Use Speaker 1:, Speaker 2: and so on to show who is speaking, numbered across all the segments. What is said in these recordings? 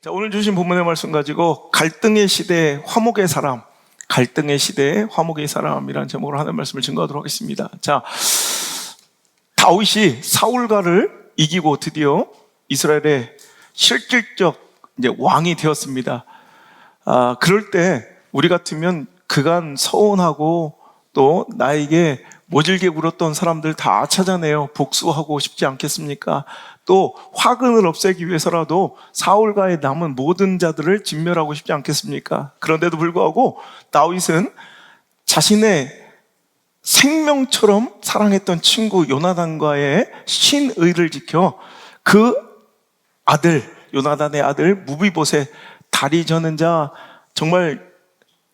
Speaker 1: 자, 오늘 주신 본문의 말씀 가지고 갈등의 시대 화목의 사람, 갈등의 시대 화목의 사람이라는 제목으로 하는 말씀을 증거하도록 하겠습니다. 자, 다윗이 사울가를 이기고 드디어 이스라엘의 실질적 이제 왕이 되었습니다. 그럴 때 우리 같으면 그간 서운하고 또 나에게 모질게 굴었던 사람들 다 찾아내어 복수하고 싶지 않겠습니까? 또 화근을 없애기 위해서라도 사울가에 남은 모든 자들을 진멸하고 싶지 않겠습니까? 그런데도 불구하고 다윗은 자신의 생명처럼 사랑했던 친구 요나단과의 신의를 지켜 그 아들, 요나단의 아들 무비보셋, 다리 저는 자, 정말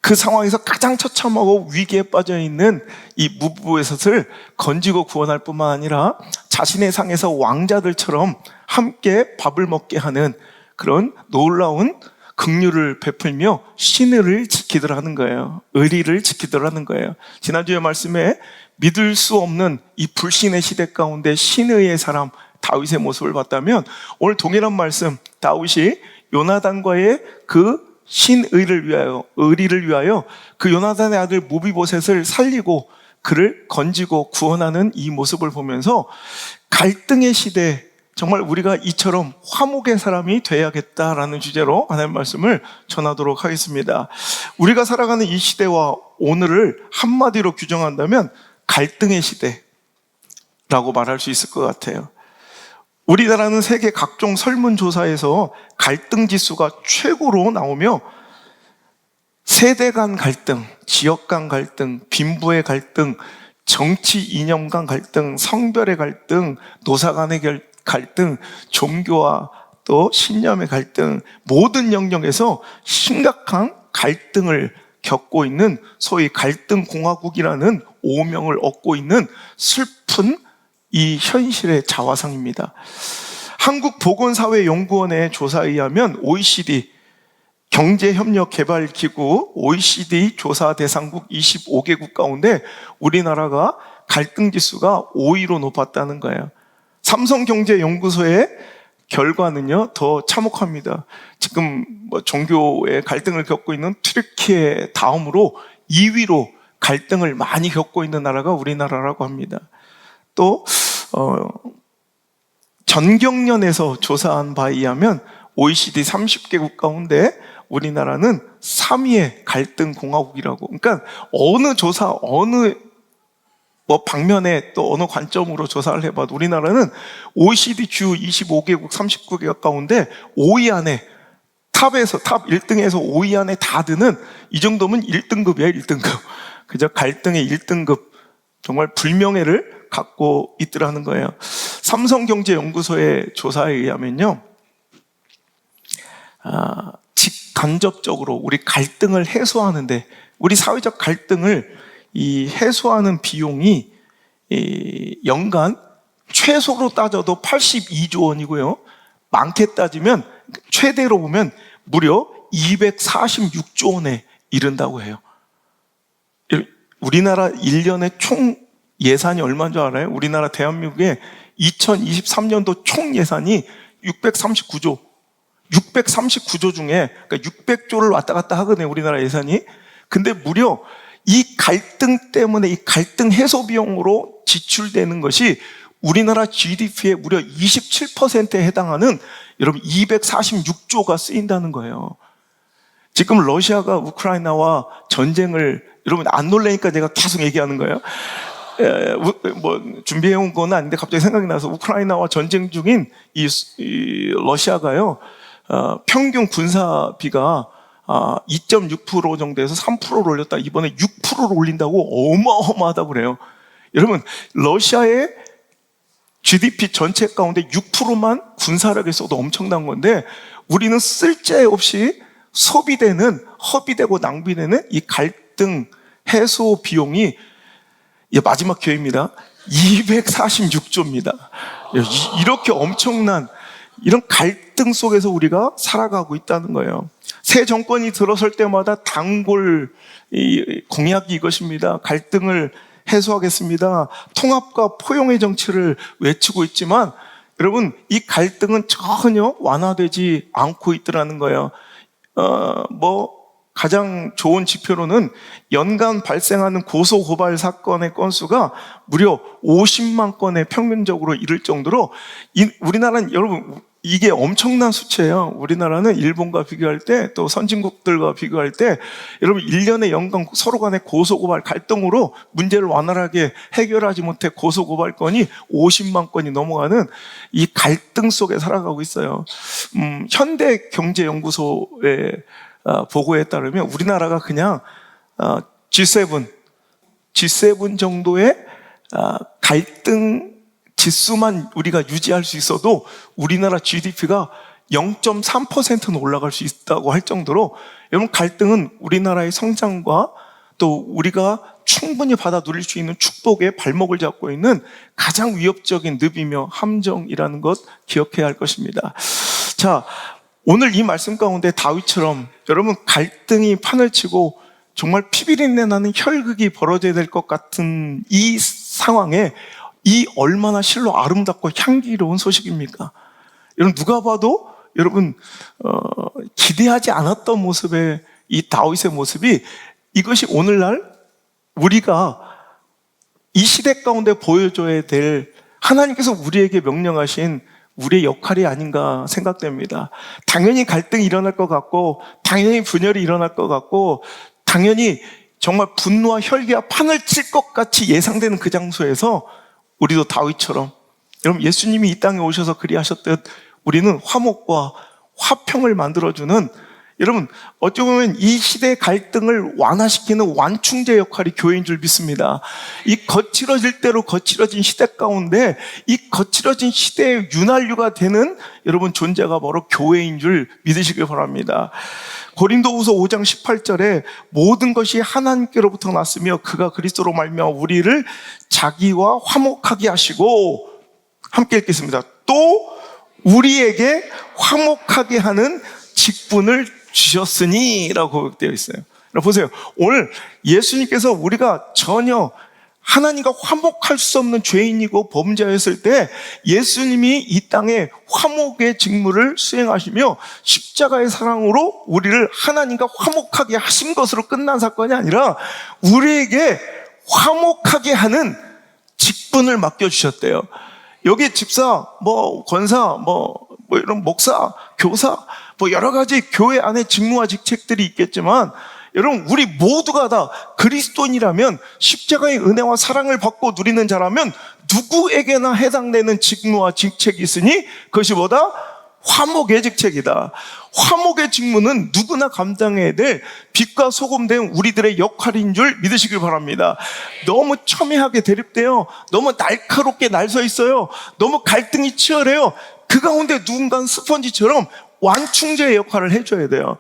Speaker 1: 그 상황에서 가장 처참하고 위기에 빠져있는 이 무비보셋을 건지고 구원할 뿐만 아니라 자신의 상에서 왕자들처럼 함께 밥을 먹게 하는 그런 놀라운 긍휼을 베풀며 신의를 지키더라는 거예요. 의리를 지키더라는 거예요. 지난주에 말씀에 믿을 수 없는 이 불신의 시대 가운데 신의의 사람 다윗의 모습을 봤다면, 오늘 동일한 말씀, 다윗이 요나단과의 그 신의를 위하여, 의리를 위하여 그 요나단의 아들 무비보셋을 살리고 그를 건지고 구원하는 이 모습을 보면서 갈등의 시대, 정말 우리가 이처럼 화목의 사람이 돼야겠다라는 주제로 하나님의 말씀을 전하도록 하겠습니다. 우리가 살아가는 이 시대와 오늘을 한마디로 규정한다면 갈등의 시대라고 말할 수 있을 것 같아요. 우리나라는 세계 각종 설문조사에서 갈등 지수가 최고로 나오며 세대 간 갈등, 지역 간 갈등, 빈부의 갈등, 정치 이념 간 갈등, 성별의 갈등, 노사 간의 갈등, 종교와 또 신념의 갈등, 모든 영역에서 심각한 갈등을 겪고 있는 소위 갈등공화국이라는 오명을 얻고 있는 슬픈 이 현실의 자화상입니다. 한국보건사회연구원의 조사에 의하면 OECD 경제협력개발기구 OECD 조사 대상국 25개국 가운데 우리나라가 갈등지수가 5위로 높았다는 거예요. 삼성경제연구소의 결과는요 더 참혹합니다. 지금 종교의 갈등을 겪고 있는 튀르키예 다음으로 2위로 갈등을 많이 겪고 있는 나라가 우리나라라고 합니다. 또 전경련에서 조사한 바에 의하면 OECD 30개국 가운데 우리나라는 3위의 갈등 공화국이라고. 그러니까 어느 조사, 어느 방면에 또 어느 관점으로 조사를 해봐도 우리나라는 OECD 주요 25개국 39개국 가운데 5위 안에, 탑 1등에서 5위 안에 다 드는, 이 정도면 1등급이에요. 1등급. 그저 갈등의 1등급, 정말 불명예를 갖고 있더라는 거예요. 삼성경제연구소의 조사에 의하면요, 직간접적으로 우리 갈등을 해소하는데, 우리 사회적 갈등을 해소하는 비용이 연간 최소로 따져도 82조 원이고요. 많게 따지면 최대로 보면 무려 246조 원에 이른다고 해요. 우리나라 1년에 총 예산이 얼마인 줄 알아요? 우리나라 대한민국의 2023년도 총 예산이 639조 중에, 그러니까 600조를 왔다 갔다 하거든요, 우리나라 예산이. 근데 무려 이 갈등 때문에 이 갈등 해소 비용으로 지출되는 것이 우리나라 GDP의 무려 27%에 해당하는, 여러분, 246조가 쓰인다는 거예요. 지금 러시아가 우크라이나와 전쟁을, 여러분 안 놀라니까 제가 계속 얘기하는 거예요. 준비해온 건 아닌데 갑자기 생각이 나서, 우크라이나와 전쟁 중인 이 러시아가요, 평균 군사비가 2.6% 정도에서 3%를 올렸다. 이번에 6%를 올린다고 어마어마하다고 그래요. 여러분, 러시아의 GDP 전체 가운데 6%만 군사력에 써도 엄청난 건데, 우리는 쓸데없이 허비되고 낭비되는 이 갈등 해소 비용이, 마지막 기회입니다, 246조입니다. 이렇게 엄청난 이런 갈등 속에서 우리가 살아가고 있다는 거예요. 새 정권이 들어설 때마다 단골 공약이 이것입니다. 갈등을 해소하겠습니다. 통합과 포용의 정치를 외치고 있지만, 여러분, 이 갈등은 전혀 완화되지 않고 있더라는 거예요. 가장 좋은 지표로는 연간 발생하는 고소고발 사건의 건수가 무려 50만 건에 평균적으로 이를 정도로, 우리나라는, 여러분, 이게 엄청난 수치예요. 우리나라는 일본과 비교할 때, 또 선진국들과 비교할 때, 여러분 1년에 연간 서로 간의 고소고발 갈등으로 문제를 원활하게 해결하지 못해 고소고발 건이 50만 건이 넘어가는 이 갈등 속에 살아가고 있어요. 현대경제연구소의 보고에 따르면 우리나라가 그냥 G7 정도의 갈등 지수만 우리가 유지할 수 있어도 우리나라 GDP가 0.3%는 올라갈 수 있다고 할 정도로, 여러분, 갈등은 우리나라의 성장과 또 우리가 충분히 받아 누릴 수 있는 축복의 발목을 잡고 있는 가장 위협적인 늪이며 함정이라는 것 기억해야 할 것입니다. 자, 오늘 이 말씀 가운데 다윗처럼 여러분 갈등이 판을 치고 정말 피비린내 나는 혈극이 벌어져야 될 것 같은 이 상황에 이 얼마나 실로 아름답고 향기로운 소식입니까? 여러분, 누가 봐도 여러분 기대하지 않았던 모습의 이 다윗의 모습이, 이것이 오늘날 우리가 이 시대 가운데 보여줘야 될 하나님께서 우리에게 명령하신 우리의 역할이 아닌가 생각됩니다. 당연히 갈등이 일어날 것 같고, 당연히 분열이 일어날 것 같고, 당연히 정말 분노와 혈기와 판을 칠 것 같이 예상되는 그 장소에서 우리도 다윗처럼, 여러분, 예수님이 이 땅에 오셔서 그리하셨듯 우리는 화목과 화평을 만들어주는, 여러분, 어찌 보면 이 시대의 갈등을 완화시키는 완충제 역할이 교회인 줄 믿습니다. 이 거칠어질 대로 거칠어진 시대 가운데 이 거칠어진 시대의 윤활유가 되는 여러분 존재가 바로 교회인 줄 믿으시길 바랍니다. 고린도후서 5장 18절에 모든 것이 하나님께로부터 났으며 그가 그리스도로 말미암아 우리를 자기와 화목하게 하시고, 함께 읽겠습니다. 또 우리에게 화목하게 하는 직분을 주셨으니 라고 고백되어 있어요. 보세요. 오늘 예수님께서 우리가 전혀 하나님과 화목할 수 없는 죄인이고 범죄였을 때 예수님이 이 땅에 화목의 직무를 수행하시며 십자가의 사랑으로 우리를 하나님과 화목하게 하신 것으로 끝난 사건이 아니라 우리에게 화목하게 하는 직분을 맡겨주셨대요. 여기 집사, 권사, 이런 목사, 교사, 여러 가지 교회 안에 직무와 직책들이 있겠지만, 여러분, 우리 모두가 다 그리스도인이라면, 십자가의 은혜와 사랑을 받고 누리는 자라면 누구에게나 해당되는 직무와 직책이 있으니 그것이 뭐다? 화목의 직책이다. 화목의 직무는 누구나 감당해야 될 빛과 소금 된 우리들의 역할인 줄 믿으시길 바랍니다. 너무 첨예하게 대립돼요. 너무 날카롭게 날서 있어요. 너무 갈등이 치열해요. 그 가운데 누군가는 스펀지처럼 완충제의 역할을 해줘야 돼요.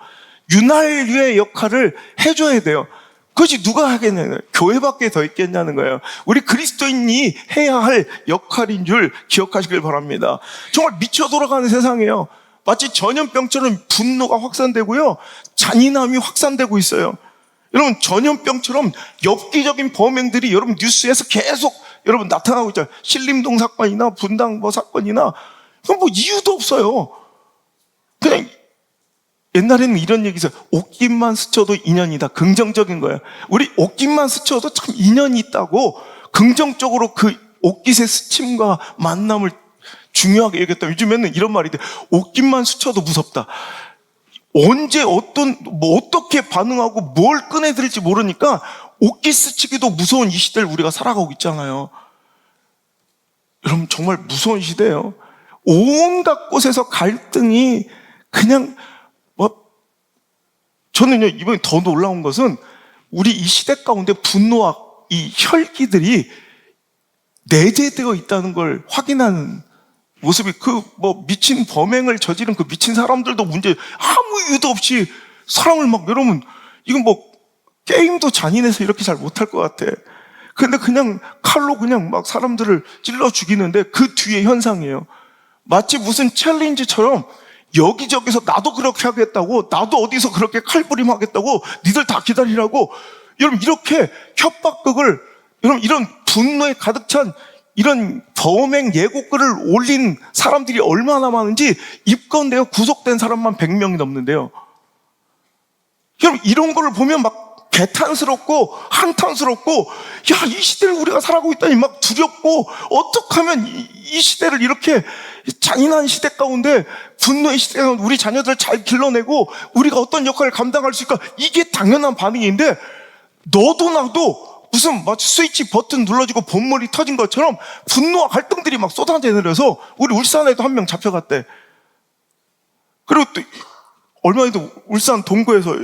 Speaker 1: 윤활유의 역할을 해줘야 돼요. 그것이 누가 하겠냐는 거예요. 교회밖에 더 있겠냐는 거예요. 우리 그리스도인이 해야 할 역할인 줄 기억하시길 바랍니다. 정말 미쳐 돌아가는 세상이에요. 마치 전염병처럼 분노가 확산되고요, 잔인함이 확산되고 있어요. 여러분, 전염병처럼 엽기적인 범행들이 여러분 뉴스에서 계속 여러분 나타나고 있잖아요. 신림동 사건이나 분당 사건이나, 그럼 이유도 없어요. 그냥 옛날에는 이런 얘기 있어요. 옷깃만 스쳐도 인연이다. 긍정적인 거예요. 우리 옷깃만 스쳐도 참 인연이 있다고 긍정적으로 그 옷깃의 스침과 만남을 중요하게 여겼다. 요즘에는 이런 말이 돼. 옷깃만 스쳐도 무섭다. 언제 어떻게 반응하고 뭘 꺼내들지 모르니까 옷깃 스치기도 무서운 이 시대를 우리가 살아가고 있잖아요. 여러분, 정말 무서운 시대예요. 온갖 곳에서 갈등이 그냥 저는요, 이번에 더 놀라운 것은 우리 이 시대 가운데 분노와 이 혈기들이 내재되어 있다는 걸 확인하는 모습이, 미친 범행을 저지른 그 미친 사람들도 문제, 아무 이유도 없이 사람을 여러분, 이건 게임도 잔인해서 이렇게 잘 못할 것 같아. 근데 그냥 칼로 그냥 사람들을 찔러 죽이는데 그 뒤에 현상이에요. 마치 무슨 챌린지처럼 여기저기서 나도 그렇게 하겠다고, 나도 어디서 그렇게 칼부림하겠다고, 니들 다 기다리라고, 여러분, 이렇게 협박극을, 여러분, 이런 분노에 가득 찬 이런 범행 예고글을 올린 사람들이 얼마나 많은지 입건되어 구속된 사람만 100명이 넘는데요. 여러분, 이런 거를 보면 막 개탄스럽고 한탄스럽고, 야, 이 시대를 우리가 살아가고 있다니 막 두렵고, 어떻게 하면 이 시대를 이렇게 잔인한 시대 가운데, 분노의 시대 가운데 우리 자녀들을 잘 길러내고 우리가 어떤 역할을 감당할 수 있을까? 이게 당연한 반응인데, 너도 나도 무슨 마치 스위치 버튼 눌러지고 본물이 터진 것처럼 분노와 갈등들이 막 쏟아내려서 우리 울산에도 한 명 잡혀갔대. 그리고 또 얼마 전에도 울산 동구에서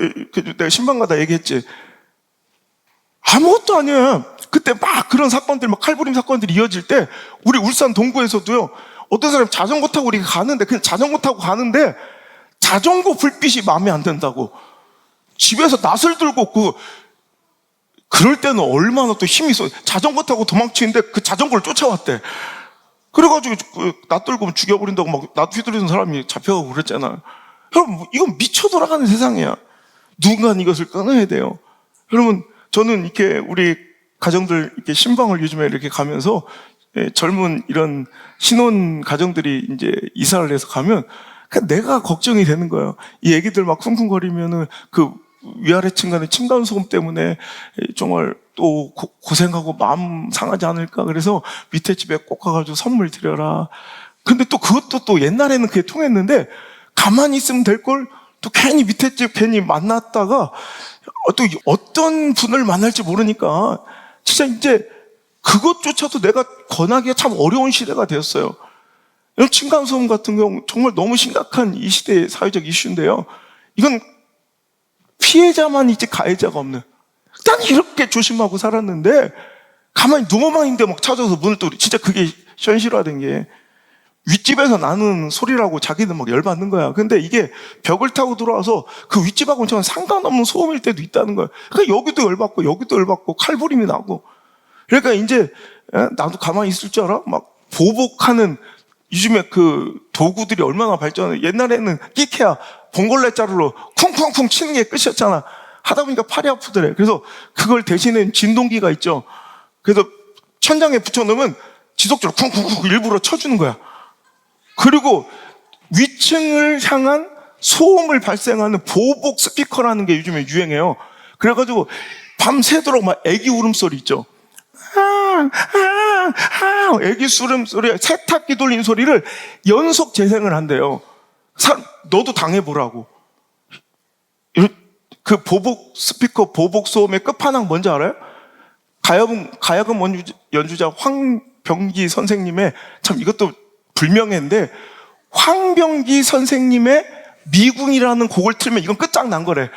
Speaker 1: 내가 신방가다 얘기했지. 아무것도 아니야. 그때 막 그런 사건들, 막 칼부림 사건들이 이어질 때 우리 울산 동구에서도요, 어떤 사람이 자전거 타고 우리가 가는데, 그냥 자전거 타고 가는데 자전거 불빛이 마음에 안 든다고 집에서 낫을 들고 그럴 때는 얼마나 또 힘이 있어. 자전거 타고 도망치는데 그 자전거를 쫓아왔대. 그래가지고 나 들고 죽여버린다고 막 나 휘두르는 사람이 잡혀가고 그랬잖아. 여러분, 이건 미쳐 돌아가는 세상이야. 누군가는 이것을 끊어야 돼요. 여러분, 저는 이렇게 우리 가정들 이렇게 신방을 요즘에 이렇게 가면서 젊은 이런 신혼 가정들이 이제 이사를 해서 가면 그냥 내가 걱정이 되는 거예요. 이 애기들 막 쿵쿵거리면은 그 위아래층 간의 층간소음 때문에 정말 또 고생하고 마음 상하지 않을까. 그래서 밑에 집에 꼭 가가지고 선물 드려라. 근데 또 그것도 또 옛날에는 그게 통했는데, 가만히 있으면 될 걸 또 괜히 밑에 집 괜히 만났다가 또 어떤 분을 만날지 모르니까 진짜 이제 그것조차도 내가 권하기가 참 어려운 시대가 되었어요. 층간소음 같은 경우 정말 너무 심각한 이 시대의 사회적 이슈인데요. 이건 피해자만 있지 가해자가 없는. 난 이렇게 조심하고 살았는데 가만히 누워만 있는데 막 찾아서 문을 또, 진짜 그게 현실화된 게, 윗집에서 나는 소리라고 자기는 막 열받는 거야. 근데 이게 벽을 타고 들어와서 그 윗집하고는 전혀 상관없는 소음일 때도 있다는 거야. 그러니까 여기도 열받고 여기도 열받고 칼부림이 나고. 그러니까 이제 나도 가만히 있을 줄 알아? 막 보복하는 요즘에 그 도구들이 얼마나 발전해. 옛날에는 끼케야 봉골레 자루로 쿵쿵쿵 치는 게 끝이었잖아. 하다 보니까 팔이 아프더래. 그래서 그걸 대신에 진동기가 있죠. 그래서 천장에 붙여놓으면 지속적으로 쿵쿵쿵 일부러 쳐주는 거야. 그리고 위층을 향한 소음을 발생하는 보복 스피커라는 게 요즘에 유행해요. 그래가지고 밤새도록 막 애기 울음소리 있죠. 애기 울음소리, 세탁기 돌린 소리를 연속 재생을 한대요. 너도 당해보라고. 그 보복 스피커, 보복 소음의 끝판왕 뭔지 알아요? 가야금 연주자 황병기 선생님의, 참 이것도 불명예인데, 황병기 선생님의 미궁이라는 곡을 틀면 이건 끝장난 거래.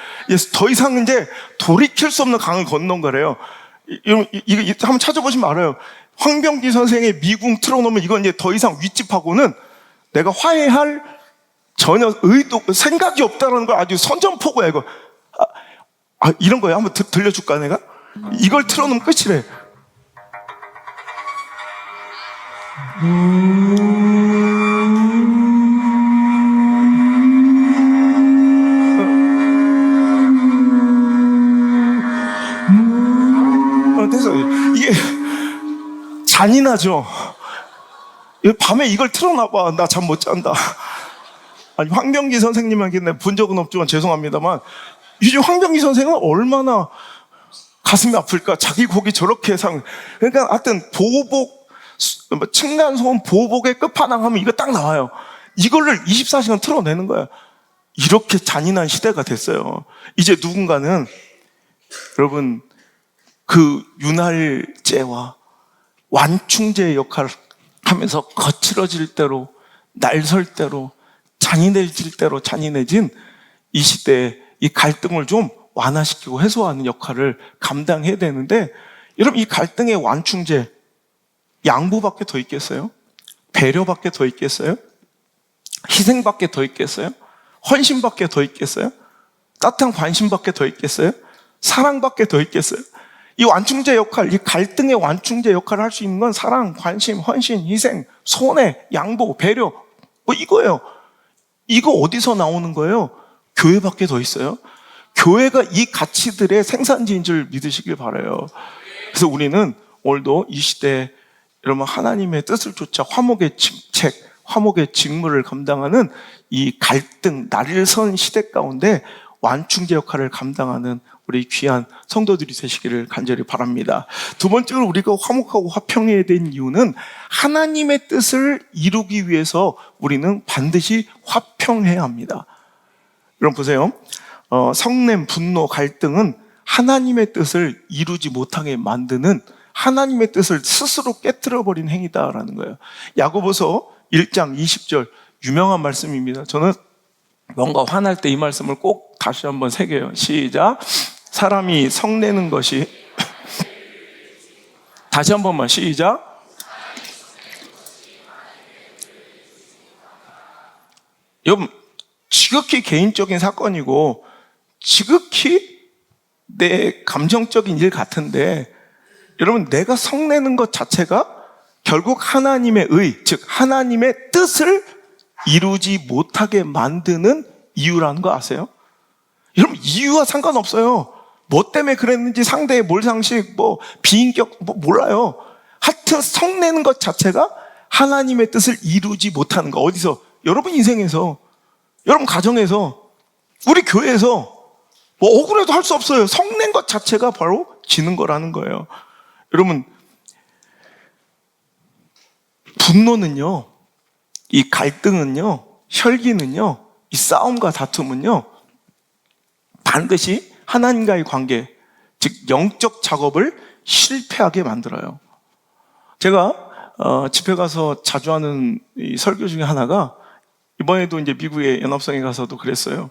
Speaker 1: 더 이상 이제 돌이킬 수 없는 강을 건넌 거래요. 이거 한번 찾아보시면 알아요. 황병기 선생의 미궁 틀어놓으면 이건 이제 더 이상 윗집하고는 내가 화해할 전혀 생각이 없다는 걸 아주 선전포고야, 이거. 이런 거야. 한번 들려줄까, 내가? 이걸 틀어놓으면 끝이래. 그래서 이게 잔인하죠. 밤에 이걸 틀어놔봐. 나 잠 못 잔다. 아니, 황병기 선생님에게 내가 본 적은 없지만 죄송합니다만, 요즘 황병기 선생은 얼마나 가슴이 아플까? 자기 곡이 저렇게 그러니까 하여튼 보복, 층간소음 보복의 끝판왕 하면 이거 딱 나와요. 이거를 24시간 틀어내는 거야. 이렇게 잔인한 시대가 됐어요. 이제 누군가는, 여러분, 그 윤활제와 완충제의 역할을 하면서 거칠어질 대로, 날설 대로, 잔인해질 대로 잔인해진 이 시대에 이 갈등을 좀 완화시키고 해소하는 역할을 감당해야 되는데, 여러분, 이 갈등의 완충제, 양보밖에 더 있겠어요? 배려밖에 더 있겠어요? 희생밖에 더 있겠어요? 헌신밖에 더 있겠어요? 따뜻한 관심밖에 더 있겠어요? 사랑밖에 더 있겠어요? 이 완충제 역할, 이 갈등의 완충제 역할을 할 수 있는 건 사랑, 관심, 헌신, 희생, 손해, 양보, 배려, 뭐 이거예요. 이거 어디서 나오는 거예요? 교회밖에 더 있어요? 교회가 이 가치들의 생산지인 줄 믿으시길 바라요. 그래서 우리는 오늘도 이 시대에 여러분, 하나님의 뜻을 쫓아 화목의 직책, 화목의 직무를 감당하는 이 갈등, 날선 시대 가운데 완충제 역할을 감당하는 우리 귀한 성도들이 되시기를 간절히 바랍니다. 두 번째로 우리가 화목하고 화평해야 된 이유는 하나님의 뜻을 이루기 위해서 우리는 반드시 화평해야 합니다. 여러분 보세요. 성냄, 분노, 갈등은 하나님의 뜻을 이루지 못하게 만드는, 하나님의 뜻을 스스로 깨트려버린 행위다라는 거예요. 야고보서 1장 20절 유명한 말씀입니다. 저는 뭔가 화날 때 이 말씀을 꼭 다시 한번 새겨요. 시작. 사람이 성내는 것이 다시 한 번만 시작. 여러분, 지극히 개인적인 사건이고 지극히 내 감정적인 일 같은데, 여러분, 내가 성내는 것 자체가 결국 하나님의 의, 즉 하나님의 뜻을 이루지 못하게 만드는 이유라는 거 아세요? 여러분, 이유와 상관없어요. 뭐 때문에 그랬는지, 상대의 몰상식, 비인격, 몰라요. 하여튼 성내는 것 자체가 하나님의 뜻을 이루지 못하는 거. 어디서? 여러분 인생에서, 여러분 가정에서, 우리 교회에서 억울해도 할 수 없어요. 성낸 것 자체가 바로 지는 거라는 거예요. 여러분, 분노는요, 이 갈등은요, 혈기는요, 이 싸움과 다툼은요, 반드시 하나님과의 관계, 즉 영적 작업을 실패하게 만들어요. 제가 집회 가서 자주 하는 이 설교 중에 하나가, 이번에도 이제 미국의 연합성에 가서도 그랬어요.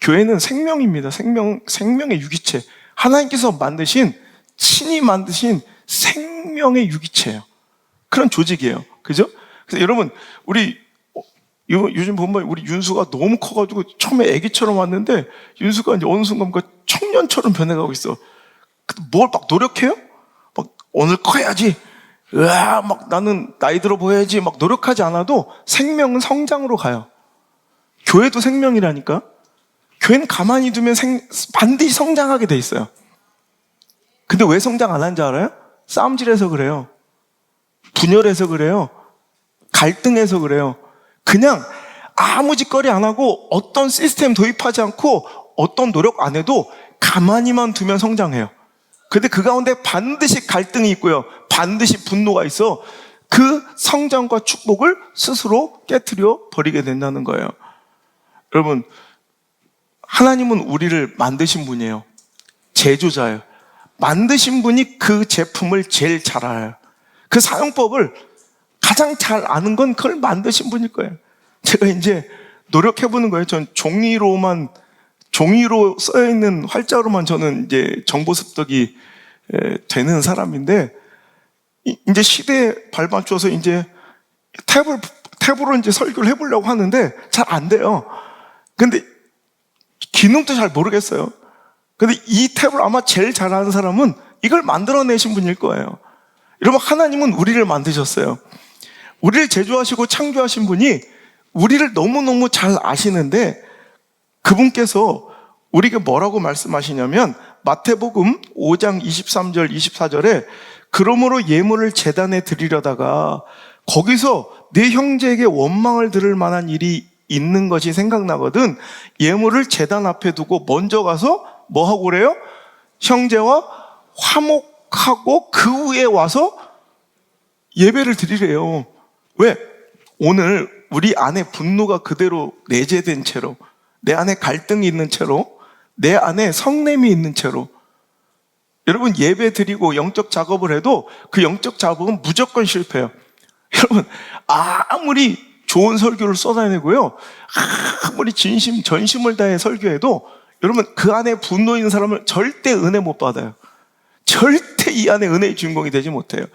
Speaker 1: 교회는 생명입니다. 생명의 유기체. 하나님께서 만드신, 친히 만드신 생명의 유기체예요. 그런 조직이에요. 그죠? 그래서 여러분, 우리 요즘 보면 우리 윤수가 너무 커가지고 처음에 아기처럼 왔는데, 윤수가 이제 어느 순간부터 청년처럼 변해가고 있어. 뭘 막 노력해요? 막 오늘 커야지. 막 나는 나이 들어 보여야지. 막 노력하지 않아도 생명은 성장으로 가요. 교회도 생명이라니까. 교회는 가만히 두면 반드시 성장하게 돼 있어요. 근데 왜 성장 안 하는지 알아요? 싸움질해서 그래요. 분열해서 그래요. 갈등해서 그래요. 그냥 아무 짓거리 안 하고 어떤 시스템 도입하지 않고 어떤 노력 안 해도 가만히만 두면 성장해요. 근데 그 가운데 반드시 갈등이 있고요. 반드시 분노가 있어. 그 성장과 축복을 스스로 깨트려 버리게 된다는 거예요. 여러분, 하나님은 우리를 만드신 분이에요. 제조자예요. 만드신 분이 그 제품을 제일 잘 알아요. 그 사용법을 가장 잘 아는 건 그걸 만드신 분일 거예요. 제가 이제 노력해보는 거예요. 전 종이로 써있는 활자로만 저는 이제 정보 습득이 되는 사람인데, 이제 시대에 발맞춰서 이제 탭으로 이제 설교를 해보려고 하는데 잘 안 돼요. 근데 기능도 잘 모르겠어요. 근데 이 탭을 아마 제일 잘하는 사람은 이걸 만들어내신 분일 거예요. 여러분, 하나님은 우리를 만드셨어요. 우리를 제조하시고 창조하신 분이 우리를 너무너무 잘 아시는데, 그분께서 우리에게 뭐라고 말씀하시냐면, 마태복음 5장 23절 24절에 그러므로 예물을 제단에 드리려다가 거기서 내 형제에게 원망을 들을 만한 일이 있는 것이 생각나거든 예물을 제단 앞에 두고 먼저 가서 뭐 하고 그래요? 형제와 화목하고 그 후에 와서 예배를 드리래요. 왜? 오늘 우리 안에 분노가 그대로 내재된 채로, 내 안에 갈등이 있는 채로, 내 안에 성냄이 있는 채로, 여러분 예배 드리고 영적 작업을 해도 그 영적 작업은 무조건 실패해요. 여러분, 아무리 좋은 설교를 쏟아내고요, 아무리 전심을 다해 설교해도 여러분 그 안에 분노 있는 사람은 절대 은혜 못 받아요. 절대 이 안에 은혜의 주인공이 되지 못해요.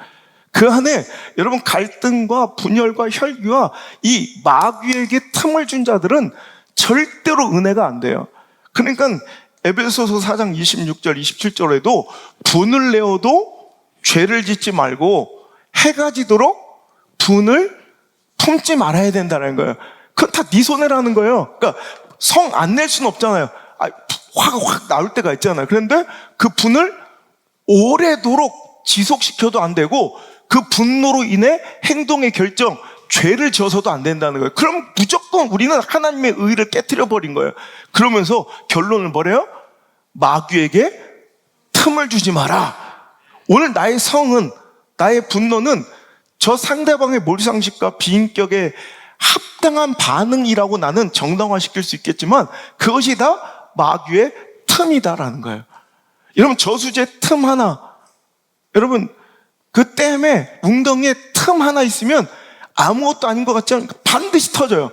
Speaker 1: 그 안에 여러분 갈등과 분열과 혈기와 이 마귀에게 틈을 준 자들은 절대로 은혜가 안 돼요. 그러니까 에베소서 4장 26절 27절에도 분을 내어도 죄를 짓지 말고 해가 지도록 분을 품지 말아야 된다는 거예요. 그건 다 네 손해라는 거예요. 그러니까 성 안 낼 수는 없잖아요. 화가 확 나올 때가 있잖아요. 그런데 그 분을 오래도록 지속시켜도 안 되고 그 분노로 인해 행동의 결정, 죄를 지어서도 안 된다는 거예요. 그럼 무조건 우리는 하나님의 의를 깨트려 버린 거예요. 그러면서 결론을 뭐래요? 마귀에게 틈을 주지 마라. 오늘 나의 성은, 나의 분노는 저 상대방의 몰상식과 비인격에 합당한 반응이라고 나는 정당화시킬 수 있겠지만 그것이 다 마귀의 틈이다라는 거예요. 여러분, 저수지에 틈 하나, 여러분 그 댐에 웅덩이에 틈 하나 있으면 아무것도 아닌 것 같지 않으니까 반드시 터져요.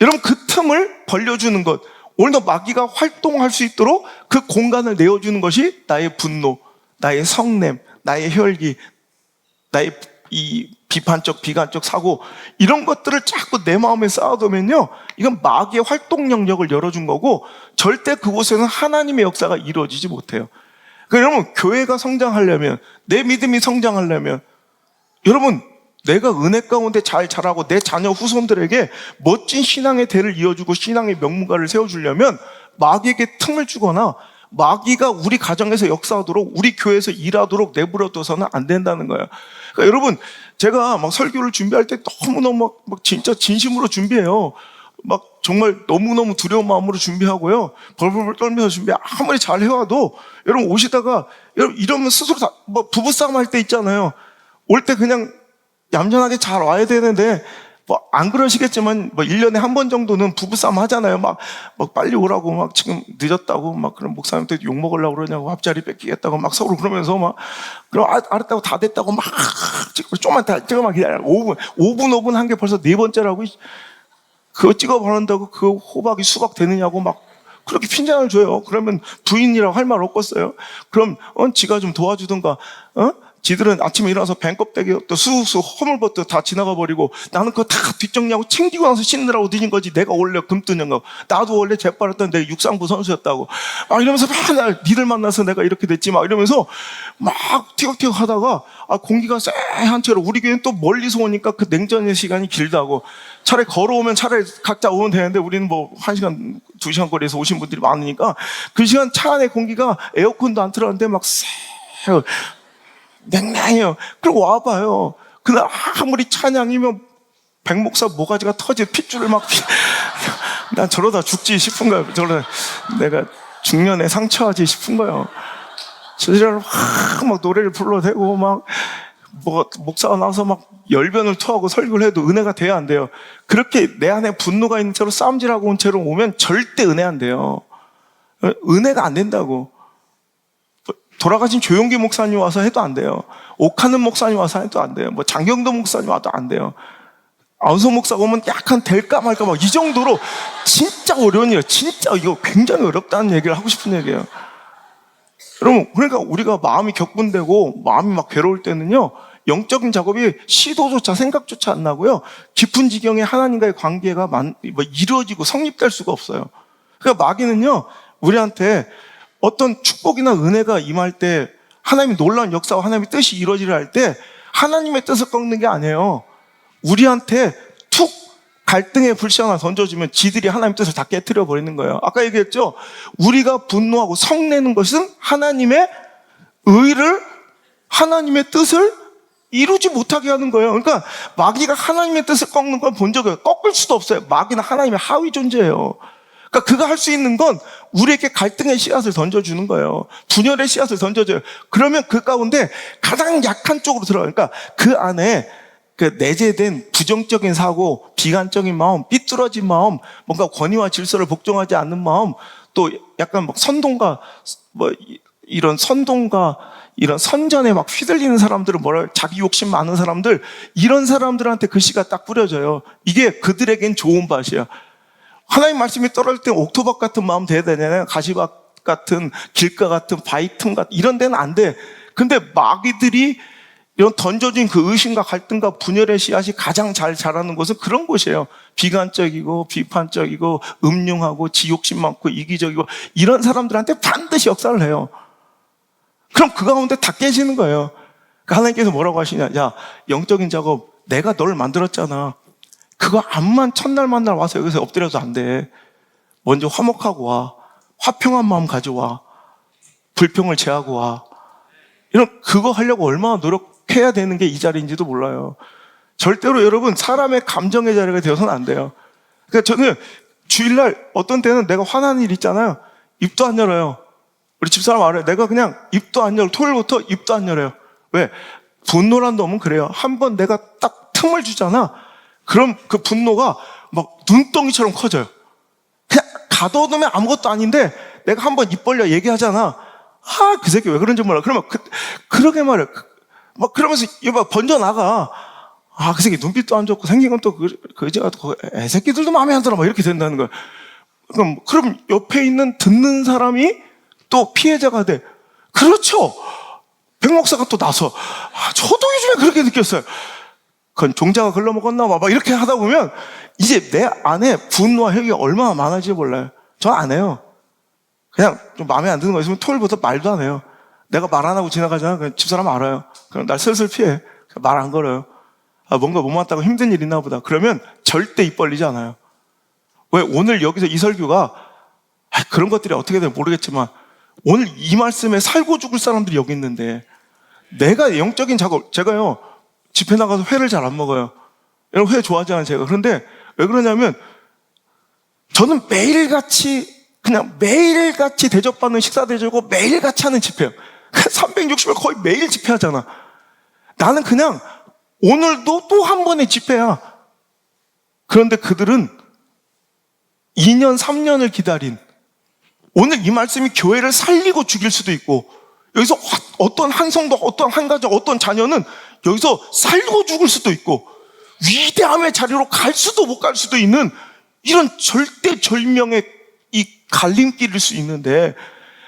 Speaker 1: 여러분, 그 틈을 벌려주는 것, 오늘도 마귀가 활동할 수 있도록 그 공간을 내어주는 것이 나의 분노, 나의 성냄, 나의 혈기, 나의 이 비판적, 비관적 사고, 이런 것들을 자꾸 내 마음에 쌓아두면요, 이건 마귀의 활동 영역을 열어준 거고 절대 그곳에는 하나님의 역사가 이루어지지 못해요. 그러니까 여러분, 교회가 성장하려면, 내 믿음이 성장하려면, 여러분, 내가 은혜 가운데 잘 자라고 내 자녀 후손들에게 멋진 신앙의 대를 이어주고 신앙의 명문가를 세워주려면 마귀에게 틈을 주거나 마귀가 우리 가정에서 역사하도록, 우리 교회에서 일하도록 내버려둬서는 안 된다는 거예요. 그러니까 여러분, 제가 막 설교를 준비할 때 너무너무 막 진짜 진심으로 준비해요. 막 정말 너무너무 두려운 마음으로 준비하고요. 벌벌벌 떨면서 준비 아무리 잘 해와도 여러분 오시다가 여러분 이러면 스스로 다 뭐 부부싸움 할 때 있잖아요. 올 때 그냥 얌전하게 잘 와야 되는데 뭐 안 그러시겠지만 뭐 1년에 한 번 정도는 부부싸움 하잖아요. 막 빨리 오라고, 막 지금 늦었다고, 막 그럼 목사님한테 욕 먹으려고 그러냐고, 앞자리 뺏기겠다고 막 서로 그러면서 막 그럼 알았다고 다 됐다고 막 좀만 기다려. 5분 한 게 벌써 4번째라고. 그거 찍어 바른다고 그 호박이 수박 되느냐고 막 그렇게 핀잔을 줘요. 그러면 부인이라고 할 말 없겠어요? 그럼 지가 좀 도와주든가. 지들은 아침에 일어나서 뱅껍데기 또 수수 허물벗도 다 지나가 버리고 나는 그거 다 뒷정리하고 챙기고 나서 씻느라고 늦은 거지. 내가 원래 금뜨는 나도 원래 재빨았던 내가 육상부 선수였다고 막 이러면서 맨날 니들 만나서 내가 이렇게 됐지 막 이러면서 막 티격태격 하다가 공기가 쎄한 채로, 우리 교회는 또 멀리서 오니까 그 냉전의 시간이 길다고, 차라리 걸어오면 차라리 각자 오면 되는데 우리는 뭐 1시간 2시간 거리에서 오신 분들이 많으니까 그 시간 차 안에 공기가 에어컨도 안 틀었는데 막 쎄 냉랭해요. 그리고 와봐요. 그날 아무리 찬양이면 백목사 모가지가 터지 핏줄을 막 난 저러다 죽지 싶은 거예요. 저러다 내가 중년에 상처하지 싶은 거예요. 저지랄 막 노래를 불러대고 막 뭐 목사가 나와서 막 열변을 토하고 설교를 해도 은혜가 돼야 안 돼요. 그렇게 내 안에 분노가 있는 채로 싸움질하고 온 채로 오면 절대 은혜 안 돼요. 은혜가 안 된다고. 돌아가신 조용기 목사님 와서 해도 안 돼요. 옥하는 목사님 와서 해도 안 돼요. 뭐 장경도 목사님 와도 안 돼요. 안소 목사가 오면 약간 될까 말까 막 이 정도로 진짜 어려운 일이에요. 진짜 이거 굉장히 어렵다는 얘기를 하고 싶은 얘기예요. 여러분, 그러니까 우리가 마음이 격분되고 마음이 막 괴로울 때는요, 영적인 작업이 시도조차 생각조차 안 나고요, 깊은 지경에 하나님과의 관계가 이루어지고 성립될 수가 없어요. 그러니까 마귀는요, 우리한테 어떤 축복이나 은혜가 임할 때, 하나님의 놀라운 역사와 하나님의 뜻이 이루어지려 할 때 하나님의 뜻을 꺾는 게 아니에요. 우리한테 툭 갈등의 불씨 하나 던져주면 지들이 하나님의 뜻을 다 깨트려 버리는 거예요. 아까 얘기했죠? 우리가 분노하고 성내는 것은 하나님의 의를, 하나님의 뜻을 이루지 못하게 하는 거예요. 그러니까 마귀가 하나님의 뜻을 꺾는 건 본 적이 없어요. 꺾을 수도 없어요. 마귀는 하나님의 하위 존재예요. 그러니까 그가 할 수 있는 건 우리에게 갈등의 씨앗을 던져주는 거예요. 분열의 씨앗을 던져줘요. 그러면 그 가운데 가장 약한 쪽으로 들어가요. 그러니까 그 안에 그 내재된 부정적인 사고, 비관적인 마음, 삐뚤어진 마음, 뭔가 권위와 질서를 복종하지 않는 마음, 또 약간 막 선동과 이런 선전에 막 휘둘리는 사람들은 자기 욕심 많은 사람들, 이런 사람들한테 그 씨가 딱 뿌려져요. 이게 그들에겐 좋은 밭이야. 하나님 말씀이 떨어질 때 옥토박 같은 마음 돼야 되잖아요. 가시밭 같은, 길가 같은, 바위 틈 같은, 이런 데는 안 돼. 근데 마귀들이 이런 던져진 그 의심과 갈등과 분열의 씨앗이 가장 잘 자라는 곳은 그런 곳이에요. 비관적이고 비판적이고 음흉하고 지욕심 많고 이기적이고 이런 사람들한테 반드시 역사를 해요. 그럼 그 가운데 다 깨지는 거예요. 그러니까 하나님께서 뭐라고 하시냐, 야, 영적인 작업, 내가 너를 만들었잖아. 그거 암만 첫날 만날 와서 여기서 엎드려도 안 돼. 먼저 화목하고 와. 화평한 마음 가져와. 불평을 제하고 와. 그거 하려고 얼마나 회복해야 되는 게 이 자리인지도 몰라요. 절대로 여러분 사람의 감정의 자리가 되어서는 안 돼요. 그러니까 저는 주일날 어떤 때는 내가 화나는 일 있잖아요. 입도 안 열어요. 우리 집사람 알아요. 내가 그냥 입도 안 열어. 토요일부터 입도 안 열어요. 왜? 분노란 놈은 그래요. 한번 내가 딱 틈을 주잖아. 그럼 그 분노가 막 눈덩이처럼 커져요. 그냥 가둬두면 아무것도 아닌데 내가 한번 입 벌려 얘기하잖아. 그 새끼 왜 그런지 몰라. 그러면 그러게 말해. 막 그러면서 얘 막 번져나가. 그 새끼 눈빛도 안 좋고 생긴 건 또 애새끼들도 마음에 안 들어. 막 이렇게 된다는 거야. 그럼 옆에 있는 듣는 사람이 또 피해자가 돼. 그렇죠. 백 목사가 또 나서 저도 요즘에 그렇게 느꼈어요. 그건 종자가 글러먹었나 봐. 막 이렇게 하다 보면 이제 내 안에 분노와 혈기가 얼마나 많아질지 몰라요. 저 안 해요. 그냥 좀 마음에 안 드는 거 있으면 토요일부터 말도 안 해요. 내가 말 안 하고 지나가잖아. 그냥 집사람 알아요. 그럼 날 슬슬 피해. 말 안 걸어요. 뭔가 못마땅하고 힘든 일 있나 보다. 그러면 절대 입 벌리지 않아요. 왜? 오늘 여기서 이 설교가 그런 것들이 어떻게 되면 모르겠지만 오늘 이 말씀에 살고 죽을 사람들이 여기 있는데 내가 영적인 작업, 제가요 집회 나가서 회를 잘 안 먹어요. 여러분 회 좋아하잖아요 제가. 그런데 왜 그러냐면 저는 매일같이 대접받는 식사 대접고 매일같이 하는 집회예요. 360일 거의 매일 집회하잖아. 나는 그냥 오늘도 또 한 번의 집회야. 그런데 그들은 2년, 3년을 기다린 오늘 이 말씀이 교회를 살리고 죽일 수도 있고 여기서 어떤 한 성도, 어떤 한 가정, 어떤 자녀는 여기서 살고 죽을 수도 있고 위대함의 자리로 갈 수도 못 갈 수도 있는 이런 절대절명의 이 갈림길일 수 있는데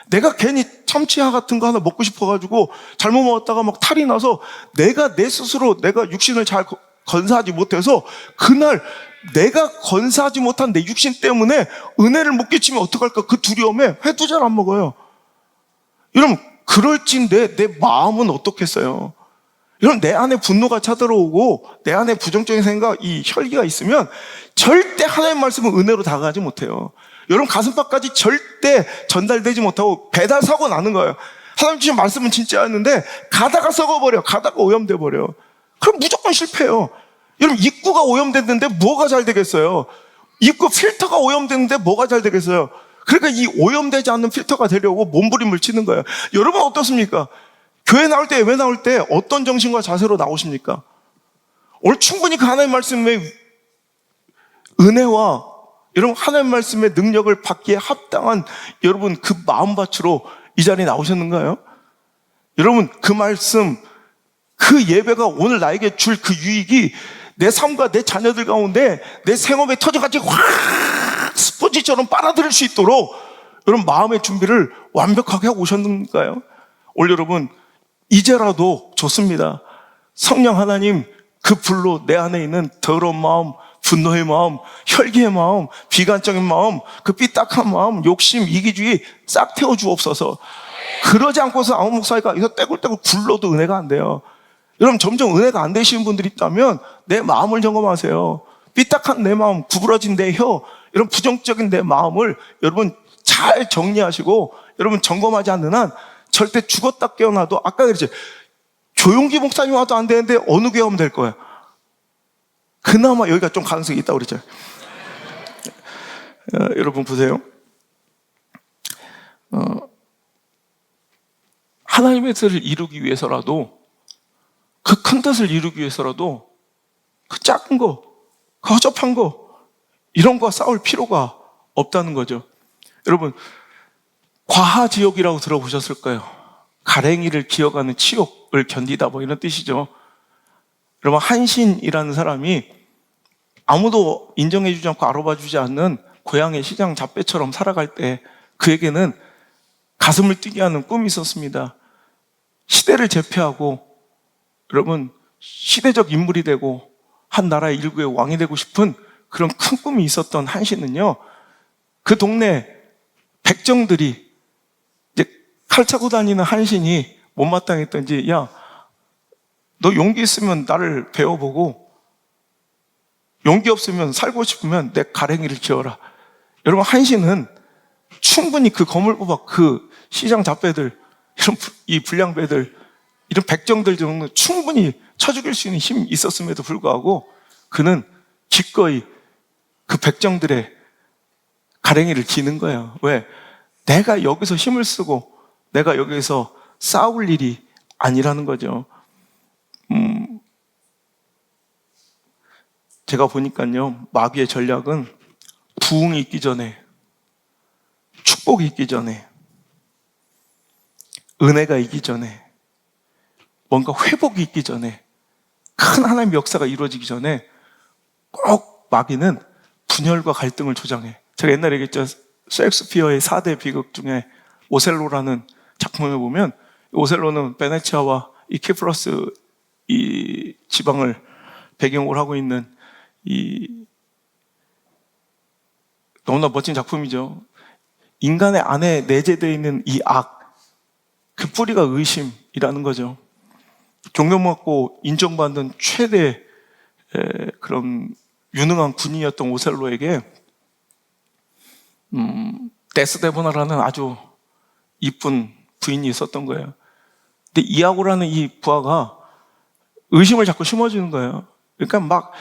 Speaker 1: 내가 괜히 참치야 같은 거 하나 먹고 싶어가지고 잘못 먹었다가 막 탈이 나서 내가 내 스스로 내가 육신을 잘 건사하지 못해서 그날 내가 건사하지 못한 내 육신 때문에 은혜를 못 끼치면 어떡할까 그 두려움에 회도 잘 안 먹어요. 여러분 그럴진데 내 마음은 어떻겠어요? 여러분 내 안에 분노가 차들어오고 내 안에 부정적인 생각, 이 혈기가 있으면 절대 하나님의 말씀은 은혜로 다가가지 못해요. 여러분 가슴팍까지 절대 전달되지 못하고 배달 사고 나는 거예요. 하나님 주신 말씀은 진짜였는데 가다가 썩어버려. 가다가 오염돼 버려. 그럼 무조건 실패해요. 여러분 입구가 오염됐는데 뭐가 잘 되겠어요? 입구 필터가 오염됐는데 뭐가 잘 되겠어요? 그러니까 이 오염되지 않는 필터가 되려고 몸부림을 치는 거예요. 여러분 어떻습니까? 교회 나올 때, 예배 나올 때 어떤 정신과 자세로 나오십니까? 오늘 충분히 그 하나님의 말씀의 은혜와 여러분 하나님의 말씀의 능력을 받기에 합당한 여러분 그 마음밭으로 이 자리에 나오셨는가요? 여러분 그 말씀, 그 예배가 오늘 나에게 줄 그 유익이 내 삶과 내 자녀들 가운데 내 생업에 터져같이 확 스펀지처럼 빨아들일 수 있도록 여러분 마음의 준비를 완벽하게 하고 오셨는가요? 오늘 여러분 이제라도 좋습니다. 성령 하나님 그 불로 내 안에 있는 더러운 마음, 분노의 마음, 혈기의 마음, 비관적인 마음, 그 삐딱한 마음, 욕심, 이기주의 싹 태워 주옵소서. 그러지 않고서 아무 목사가 여기서 떼굴떼굴 굴러도 은혜가 안 돼요. 여러분 점점 은혜가 안 되시는 분들이 있다면 내 마음을 점검하세요. 삐딱한 내 마음, 구부러진 내 혀, 이런 부정적인 내 마음을 여러분 잘 정리하시고 여러분 점검하지 않는 한 절대 죽었다 깨어나도 아까 그랬죠. 조용기 목사님 와도 안 되는데 어느 교회 오면 될 거예요. 그나마 여기가 좀 가능성이 있다고 그랬죠. 여러분 보세요. 하나님의 뜻을 이루기 위해서라도 그 큰 뜻을 이루기 위해서라도 그 작은 거, 그 허접한 거 이런 거와 싸울 필요가 없다는 거죠. 여러분 과하지옥이라고 들어보셨을까요? 가랭이를 기어가는 치욕을 견디다 뭐 이런 뜻이죠. 여러분 한신이라는 사람이 아무도 인정해주지 않고 알아봐주지 않는 고향의 시장 잡배처럼 살아갈 때 그에게는 가슴을 뛰게 하는 꿈이 있었습니다. 시대를 제패하고 여러분 시대적 인물이 되고 한 나라의 일국의 왕이 되고 싶은 그런 큰 꿈이 있었던 한신은요, 그 동네 백정들이 이제 칼 차고 다니는 한신이 못마땅했던지, 야, 너 용기 있으면 나를 배워보고 용기 없으면 살고 싶으면 내 가랭이를 기어라. 여러분 한신은 충분히 그 거물보박 그 시장 잡배들, 이런 이 불량배들 이런 백정들 정도는 충분히 쳐 죽일 수 있는 힘이 있었음에도 불구하고 그는 기꺼이 그 백정들의 가랭이를 기는 거예요. 왜? 내가 여기서 힘을 쓰고 내가 여기서 싸울 일이 아니라는 거죠. 제가 보니까요, 마귀의 전략은 부흥이 있기 전에, 축복이 있기 전에, 은혜가 있기 전에, 뭔가 회복이 있기 전에, 큰 하나님의 역사가 이루어지기 전에 꼭 마귀는 분열과 갈등을 조장해. 제가 옛날에 얘기했죠. 셰익스피어의 4대 비극 중에 오셀로라는 작품을 보면, 오셀로는 베네치아와 이 키프러스 이 지방을 배경으로 하고 있는 이 너무나 멋진 작품이죠. 인간의 안에 내재되어 있는 이 악, 그 뿌리가 의심이라는 거죠. 존경받고 인정받는 최대 그런 유능한 군인이었던 오셀로에게 데스데모나라는 아주 이쁜 부인이 있었던 거예요. 근데 이아고라는 이 부하가 의심을 자꾸 심어주는 거예요. 그러니까 막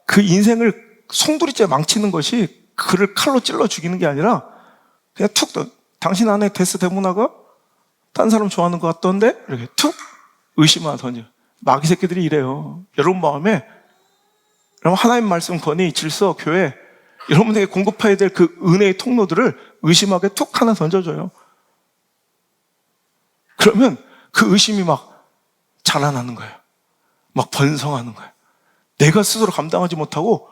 Speaker 1: 그 인생을 송두리째 망치는 것이 그를 칼로 찔러 죽이는 게 아니라 그냥 툭, 당신 안에 데스데모나가 딴 사람 좋아하는 것 같던데? 이렇게 툭 의심 하나 던져. 마귀 새끼들이 이래요. 여러분 마음에 여러분 하나님 말씀, 권위, 질서, 교회, 여러분에게 공급해야 될 그 은혜의 통로들을 의심하게 툭 하나 던져줘요. 그러면 그 의심이 막 자라나는 거예요. 막 번성하는 거예요. 내가 스스로 감당하지 못하고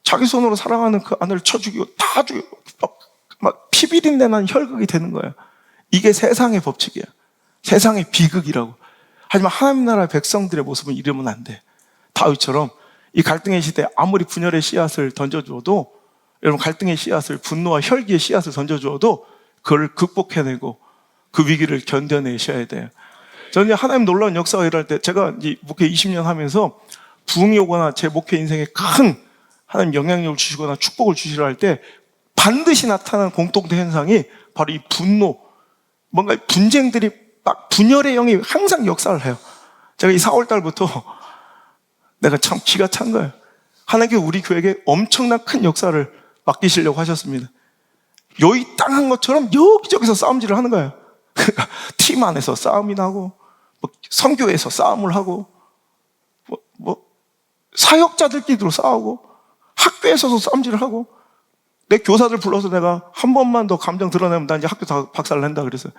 Speaker 1: 자기 손으로 사랑하는 그 아내를 쳐 죽이고 다 죽이고 막 피비린내 나는 혈극이 되는 거예요. 이게 세상의 법칙이에요. 세상의 비극이라고. 하지만 하나님 나라의 백성들의 모습은 이러면 안 돼. 다윗처럼 이 갈등의 시대에 아무리 분열의 씨앗을 던져주어도, 여러분 갈등의 씨앗을, 분노와 혈기의 씨앗을 던져주어도 그걸 극복해내고 그 위기를 견뎌내셔야 돼요. 저는 하나님 놀라운 역사가 일어날 때, 제가 이제 목회 20년 하면서 부흥이 오거나 제 목회 인생에 큰 하나님 영향력을 주시거나 축복을 주시려 할 때 반드시 나타나는 공통된 현상이 바로 이 분노, 뭔가 분쟁들이 막 분열의 영이 항상 역사를 해요. 제가 이 4월 달부터 내가 참 기가 찬 거예요. 하나님께서 우리 교회에게 엄청난 큰 역사를 맡기시려고 하셨습니다. 여기 땅 한 것처럼 여기저기서 싸움질을 하는 거예요. 그러니까 팀 안에서 싸움이 나고, 선교에서 싸움을 하고, 사역자들끼리도 싸우고, 학교에서도 싸움질을 하고, 내 교사들 불러서 내가 한 번만 더 감정 드러내면 나 이제 학교 다 박살낸다 그랬어요.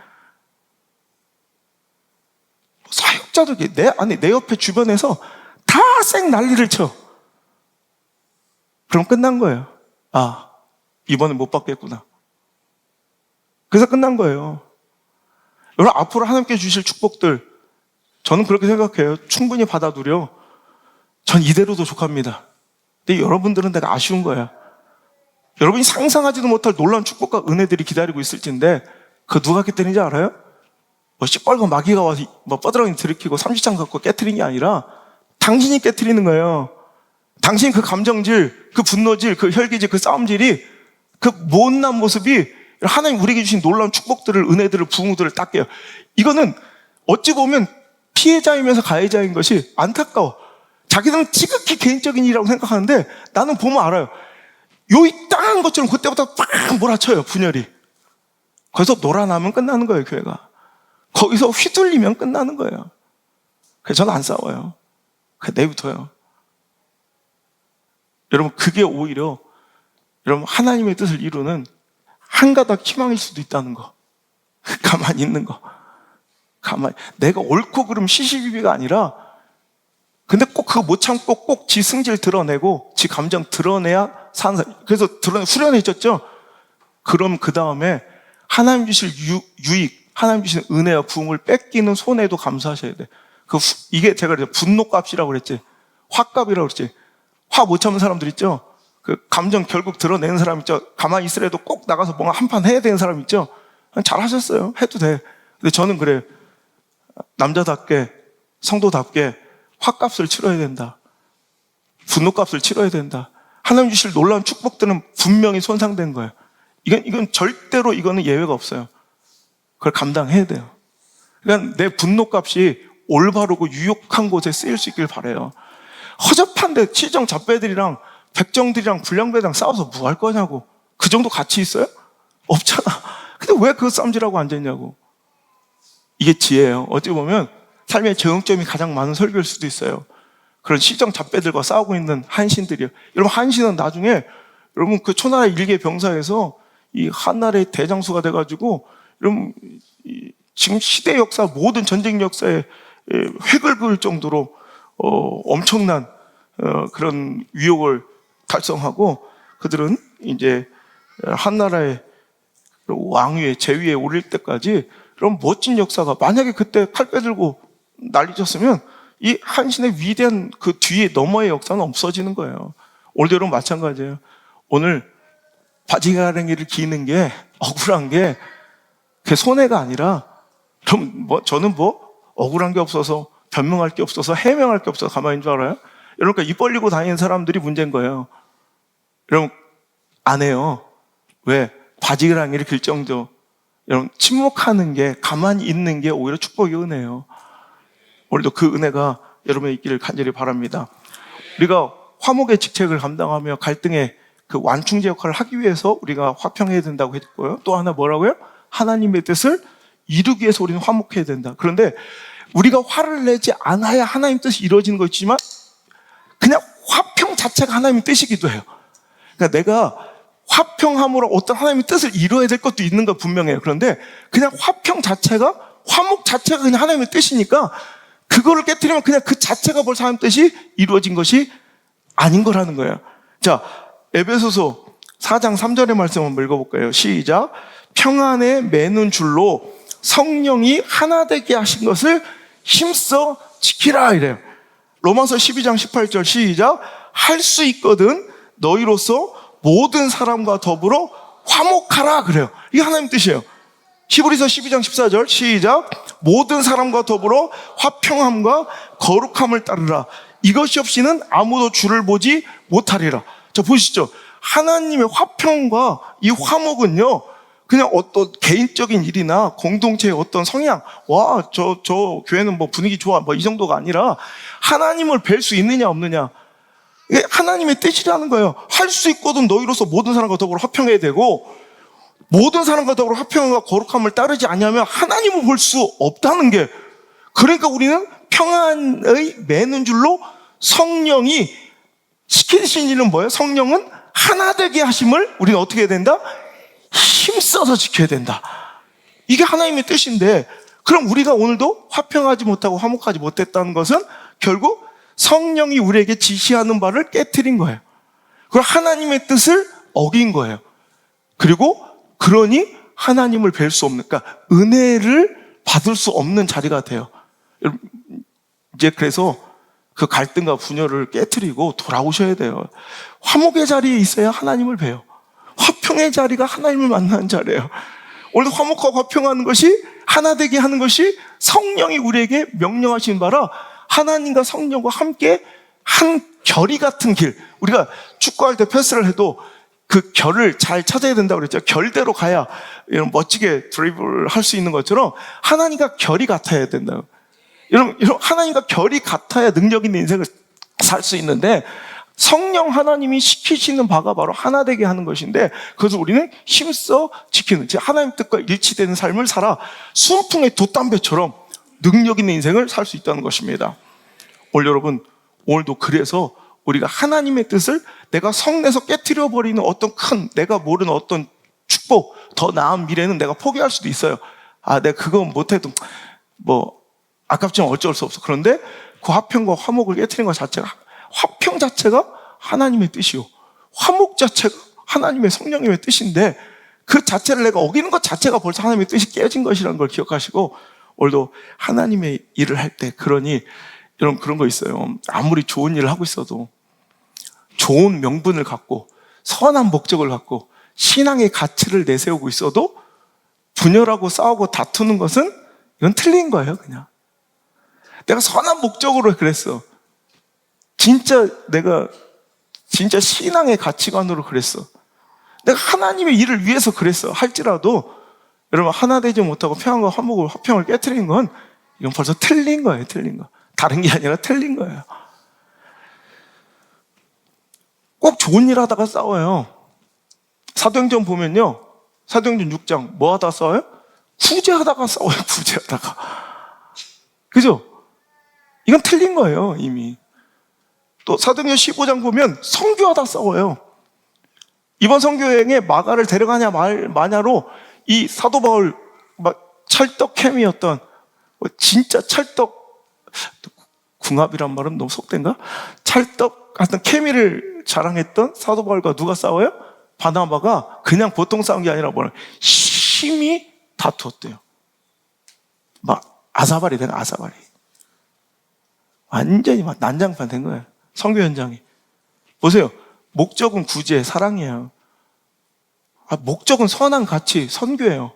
Speaker 1: 사역자들끼리 내 옆에 주변에서 다 쌩 난리를 쳐. 그럼 끝난 거예요. 아, 이번엔 못 받겠구나. 그래서 끝난 거예요. 여러분, 앞으로 하나님께 주실 축복들, 저는 그렇게 생각해요. 충분히 받아들여. 전 이대로도 족합니다. 근데 여러분들은 내가 아쉬운 거야. 여러분이 상상하지도 못할 놀라운 축복과 은혜들이 기다리고 있을진데, 그거 누가 깨뜨리는지 알아요? 시뻘건 마귀가 와서 뻐드렁이 들이키고 삼지창 갖고 깨뜨리는 게 아니라 당신이 깨뜨리는 거예요. 당신 그 감정질, 그 분노질, 그 혈기질, 그 싸움질이, 그 못난 모습이 하나님 우리에게 주신 놀라운 축복들을, 은혜들을, 부흥들을 닦게요. 이거는 어찌 보면 피해자이면서 가해자인 것이 안타까워. 자기들은 지극히 개인적인 일이라고 생각하는데 나는 보면 알아요. 요이 땅한 것처럼 그때부터 빡 몰아쳐요, 분열이. 거기서 놀아나면 끝나는 거예요, 교회가. 거기서 휘둘리면 끝나는 거예요. 그래서 저는 안 싸워요. 그냥 내부터요. 여러분, 그게 오히려 여러분 하나님의 뜻을 이루는 한 가닥 희망일 수도 있다는 거. 가만히 있는 거. 가만히. 내가 옳고 그름 시시비비가 아니라, 근데 꼭 그거 못 참고 꼭 지 승질 드러내고 지 감정 드러내야 사는 사람. 그래서 후련해졌죠. 그럼 그 다음에 하나님 주실 유익, 하나님 주신 은혜와 부흥을 뺏기는 손해도 감수하셔야 돼. 이게 제가 분노값이라고 그랬지, 화값이라고 그랬지. 화 못 참는 사람들 있죠. 그 감정 결국 드러내는 사람 있죠. 가만히 있으라도 꼭 나가서 뭔가 한 판 해야 되는 사람 있죠. 잘 하셨어요. 해도 돼. 근데 저는 그래. 남자답게, 성도답게 화값을 치러야 된다. 분노값을 치러야 된다. 하나님 주실 놀라운 축복들은 분명히 손상된 거예요. 이건 절대로 이거는 예외가 없어요. 그걸 감당해야 돼요. 그러니까 내 분노값이 올바르고 유익한 곳에 쓰일 수 있길 바라요. 허접한데 시정 잡배들이랑 백정들이랑 불량배들이랑 싸워서 뭐 할 거냐고. 그 정도 가치 있어요? 없잖아. 근데 왜 그 싸움질하고 앉았냐고. 이게 지혜예요. 어찌 보면 삶의 저응점이 가장 많은 설교일 수도 있어요. 그런 시정 잡배들과 싸우고 있는 한신들이요. 여러분, 한신은 나중에 여러분 그 초나라 일개 병사에서 이 한나라의 대장수가 돼가지고 여러분 지금 시대 역사 모든 전쟁 역사에 획을 그을 정도로 엄청난 그런 위력을 달성하고 그들은 이제 한나라의 왕위에 제위에 오를 때까지 그런 멋진 역사가 만약에 그때 칼 빼들고 난리쳤으면 이 한신의 위대한 그 뒤에 너머의 역사는 없어지는 거예요. 오늘도 마찬가지예요. 오늘 바지가랑이를 기는 게 억울한 게 그게 손해가 아니라 그럼 저는 억울한 게 없어서 변명할 게 없어서 해명할 게 없어서 가만히 있는 줄 알아요? 그러니까 입 벌리고 다니는 사람들이 문제인 거예요. 여러분 안 해요. 왜? 바지가랑이를 길 정도. 여러분 침묵하는 게 가만히 있는 게 오히려 축복의 은혜예요. 오늘도 그 은혜가 여러분의 있기를 간절히 바랍니다. 우리가 화목의 직책을 감당하며 갈등의 그 완충제 역할을 하기 위해서 우리가 화평해야 된다고 했고요. 또 하나 뭐라고요? 하나님의 뜻을 이루기 위해서 우리는 화목해야 된다. 그런데 우리가 화를 내지 않아야 하나님 뜻이 이루어지는 거 있지만 그냥 화평 자체가 하나님의 뜻이기도 해요. 그러니까 내가 화평함으로 어떤 하나님의 뜻을 이루어야 될 것도 있는 거 분명해요. 그런데 그냥 화평 자체가 화목 자체가 그냥 하나님의 뜻이니까 그거를 깨트리면 그냥 그 자체가 벌써 하나님 뜻이 이루어진 것이 아닌 거라는 거예요. 자, 에베소서 4장 3절의 말씀 한번 읽어볼까요? 시작. 평안에 매는 줄로 성령이 하나 되게 하신 것을 힘써 지키라 이래요. 로마서 12장 18절 시작. 할 수 있거든 너희로서 모든 사람과 더불어 화목하라 그래요. 이게 하나님 뜻이에요. 히브리서 12장 14절 시작. 모든 사람과 더불어 화평함과 거룩함을 따르라. 이것이 없이는 아무도 주를 보지 못하리라. 자, 보시죠. 하나님의 화평과 이 화목은요, 그냥 어떤 개인적인 일이나 공동체의 어떤 성향, 저 교회는 분위기 좋아, 이 정도가 아니라 하나님을 뵐 수 있느냐, 없느냐. 이게 하나님의 뜻이라는 거예요. 할 수 있거든 너희로서 모든 사람과 더불어 화평해야 되고, 모든 사람과 더불어 화평과 거룩함을 따르지 않으면 하나님을 볼 수 없다는 게, 그러니까 우리는 평안의 매는 줄로 성령이 시키신 일은 뭐예요? 성령은 하나 되게 하심을 우리는 어떻게 해야 된다? 힘써서 지켜야 된다. 이게 하나님의 뜻인데, 그럼 우리가 오늘도 화평하지 못하고 화목하지 못했다는 것은 결국 성령이 우리에게 지시하는 바를 깨트린 거예요. 그리고 하나님의 뜻을 어긴 거예요. 그리고 그러니 하나님을 뵐 수 없는, 그러니까 은혜를 받을 수 없는 자리가 돼요. 이제 그래서 그 갈등과 분열을 깨트리고 돌아오셔야 돼요. 화목의 자리에 있어야 하나님을 봬요. 화평의 자리가 하나님을 만나는 자리예요. 오늘 화목하고 화평하는 것이 하나 되게 하는 것이 성령이 우리에게 명령하신 바라 하나님과 성령과 함께 한 결이 같은 길. 우리가 축구할 때 패스를 해도 그 결을 잘 찾아야 된다고 그랬죠. 결대로 가야 이런 멋지게 드리블을 할 수 있는 것처럼 하나님과 결이 같아야 된다. 이런 하나님과 결이 같아야 능력 있는 인생을 살 수 있는데, 성령 하나님이 시키시는 바가 바로 하나 되게 하는 것인데, 그것을 우리는 힘써 지키는, 즉 하나님 뜻과 일치되는 삶을 살아 순풍의 돛담배처럼 능력 있는 인생을 살 수 있다는 것입니다. 오늘 여러분, 오늘도 그래서 우리가 하나님의 뜻을 내가 성내서 깨트려 버리는 어떤 큰, 내가 모르는 어떤 축복, 더 나은 미래는 내가 포기할 수도 있어요. 내가 그거 못해도 아깝지만 어쩔 수 없어. 그런데 그 화평과 화목을 깨트리는 것 자체가, 화평 자체가 하나님의 뜻이요, 화목 자체가 하나님의 성령님의 뜻인데, 그 자체를 내가 어기는 것 자체가 벌써 하나님의 뜻이 깨진 것이라는 걸 기억하시고, 오늘도 하나님의 일을 할 때, 그러니 여러분 그런 거 있어요. 아무리 좋은 일을 하고 있어도 좋은 명분을 갖고 선한 목적을 갖고 신앙의 가치를 내세우고 있어도 분열하고 싸우고 다투는 것은 이건 틀린 거예요. 그냥 내가 선한 목적으로 그랬어. 내가 진짜 신앙의 가치관으로 그랬어. 내가 하나님의 일을 위해서 그랬어 할지라도, 여러분 하나 되지 못하고 평안과 화목을, 화평을 깨트리는 건 이건 벌써 틀린 거예요, 틀린 거. 다른 게 아니라 틀린 거예요. 꼭 좋은 일 하다가 싸워요. 사도행전 보면요, 사도행전 6장 뭐 하다가 싸워요? 구제하다가 싸워요, 구제하다가. 그죠? 이건 틀린 거예요, 이미. 또 사도행전 15장 보면 선교하다 싸워요. 이번 선교여행에 마가를 데려가냐 마냐로 이 사도 바울 막 찰떡캠이었던, 진짜 찰떡, 궁합이란 말은 너무 속된가? 찰떡 같은 케미를 자랑했던 사도 바울과 누가 싸워요? 바나바가 그냥 보통 싸운 게 아니라 뭐냐, 심히 다투었대요. 막 아사발이 된 아사발이. 완전히 막 난장판 된 거예요, 선교 현장이. 보세요, 목적은 구제, 사랑이에요. 목적은 선한 가치, 선교예요.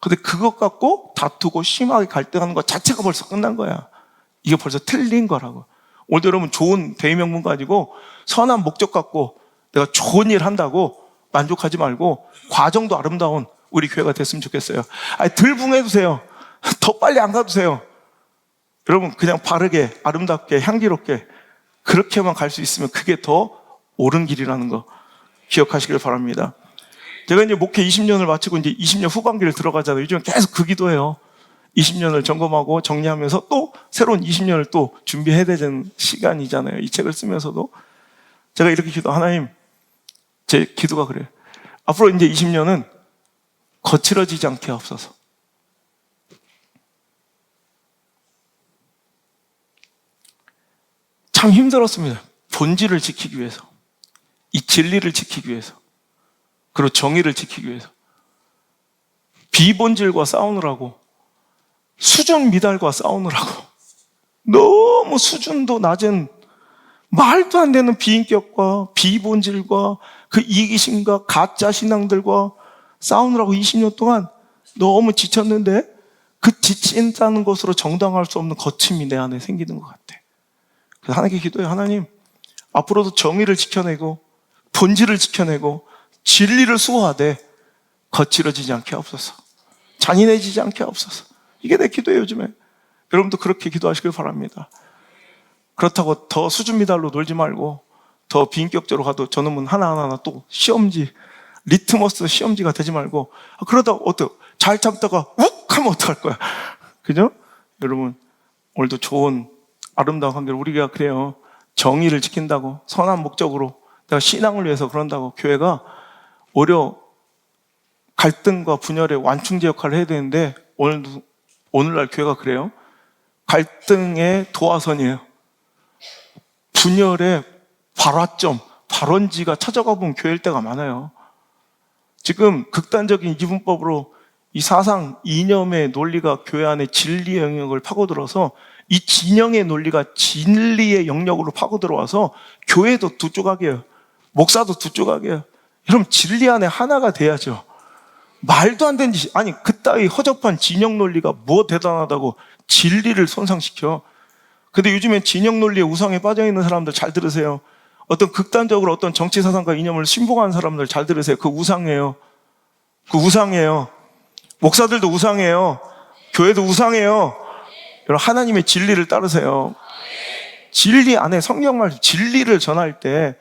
Speaker 1: 근데 그것 갖고 다투고 심하게 갈등하는 것 자체가 벌써 끝난 거야. 이게 벌써 틀린 거라고. 오늘도 여러분 좋은 대의명분 가지고 선한 목적 갖고 내가 좋은 일 한다고 만족하지 말고 과정도 아름다운 우리 교회가 됐으면 좋겠어요. 덜 붕해두세요. 더 빨리 안 가두세요. 여러분 그냥 바르게, 아름답게, 향기롭게 그렇게만 갈 수 있으면 그게 더 옳은 길이라는 거 기억하시길 바랍니다. 제가 이제 목회 20년을 마치고 이제 20년 후반기를 들어가잖아요. 요즘 계속 그 기도해요. 20년을 점검하고 정리하면서 또 새로운 20년을 또 준비해야 되는 시간이잖아요. 이 책을 쓰면서도. 제가 이렇게 기도, 하나님, 제 기도가 그래요. 앞으로 이제 20년은 거칠어지지 않게 하옵소서. 참 힘들었습니다. 본질을 지키기 위해서. 이 진리를 지키기 위해서. 그리고 정의를 지키기 위해서. 비본질과 싸우느라고, 수준 미달과 싸우느라고, 너무 수준도 낮은 말도 안 되는 비인격과 비본질과 그 이기심과 가짜 신앙들과 싸우느라고 20년 동안 너무 지쳤는데, 그 지친다는 것으로 정당화할 수 없는 거침이 내 안에 생기는 것 같아. 그래서 하나님께 기도해요. 하나님, 앞으로도 정의를 지켜내고 본질을 지켜내고 진리를 수호하되 거칠어지지 않게 하옵소서. 잔인해지지 않게 하옵소서. 이게 내 기도예요, 요즘에. 여러분도 그렇게 기도하시길 바랍니다. 그렇다고 더 수준 미달로 놀지 말고 더 비인격적으로 가도 저놈은 하나하나 또 시험지, 리트머스 시험지가 되지 말고, 그러다가 잘 참다가 욱 하면 어떡할 거야. 그죠? 여러분, 오늘도 좋은 아름다운 관계를, 우리가 그래요. 정의를 지킨다고, 선한 목적으로, 내가 신앙을 위해서 그런다고 교회가 오히려 갈등과 분열의 완충제 역할을 해야 되는데, 오늘날 교회가 그래요. 갈등의 도화선이에요. 분열의 발화점, 발원지가 찾아가 보면 교회일 때가 많아요. 지금 극단적인 이분법으로 이 사상, 이념의 논리가 교회 안에 진리의 영역을 파고들어서, 이 진영의 논리가 진리의 영역으로 파고들어와서 교회도 두 조각이에요. 목사도 두 조각이에요. 여러분, 진리 안에 하나가 돼야죠. 말도 안 되는 짓이, 아니 그따위 허접한 진영 논리가 뭐 대단하다고 진리를 손상시켜. 근데 요즘엔 진영 논리의 우상에 빠져있는 사람들 잘 들으세요. 어떤 극단적으로 어떤 정치 사상과 이념을 신봉하는 사람들 잘 들으세요. 그 우상이에요. 그 우상이에요. 목사들도 우상이에요. 교회도 우상이에요. 여러분, 하나님의 진리를 따르세요. 진리 안에, 성경 말씀 진리를 전할 때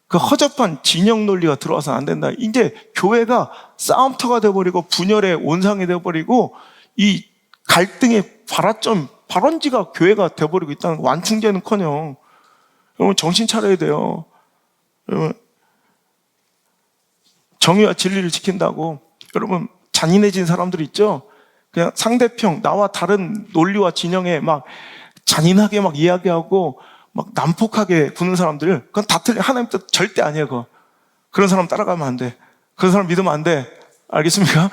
Speaker 1: 그 허접한 진영 논리가 들어와서는 안 된다. 이제 교회가 싸움터가 되어버리고 분열의 온상이 되어버리고 이 갈등의 발화점, 발원지가 교회가 되어버리고 있다는, 완충제는커녕. 여러분, 정신 차려야 돼요. 여러분, 정의와 진리를 지킨다고, 여러분, 잔인해진 사람들 있죠? 그냥 상대편, 나와 다른 논리와 진영에 막 잔인하게 막 이야기하고 막 난폭하게 구는 사람들, 그건 다 틀려. 하나님 뜻 절대 아니에요, 그거. 그런 사람 따라가면 안 돼. 그런 사람 믿으면 안 돼. 알겠습니까?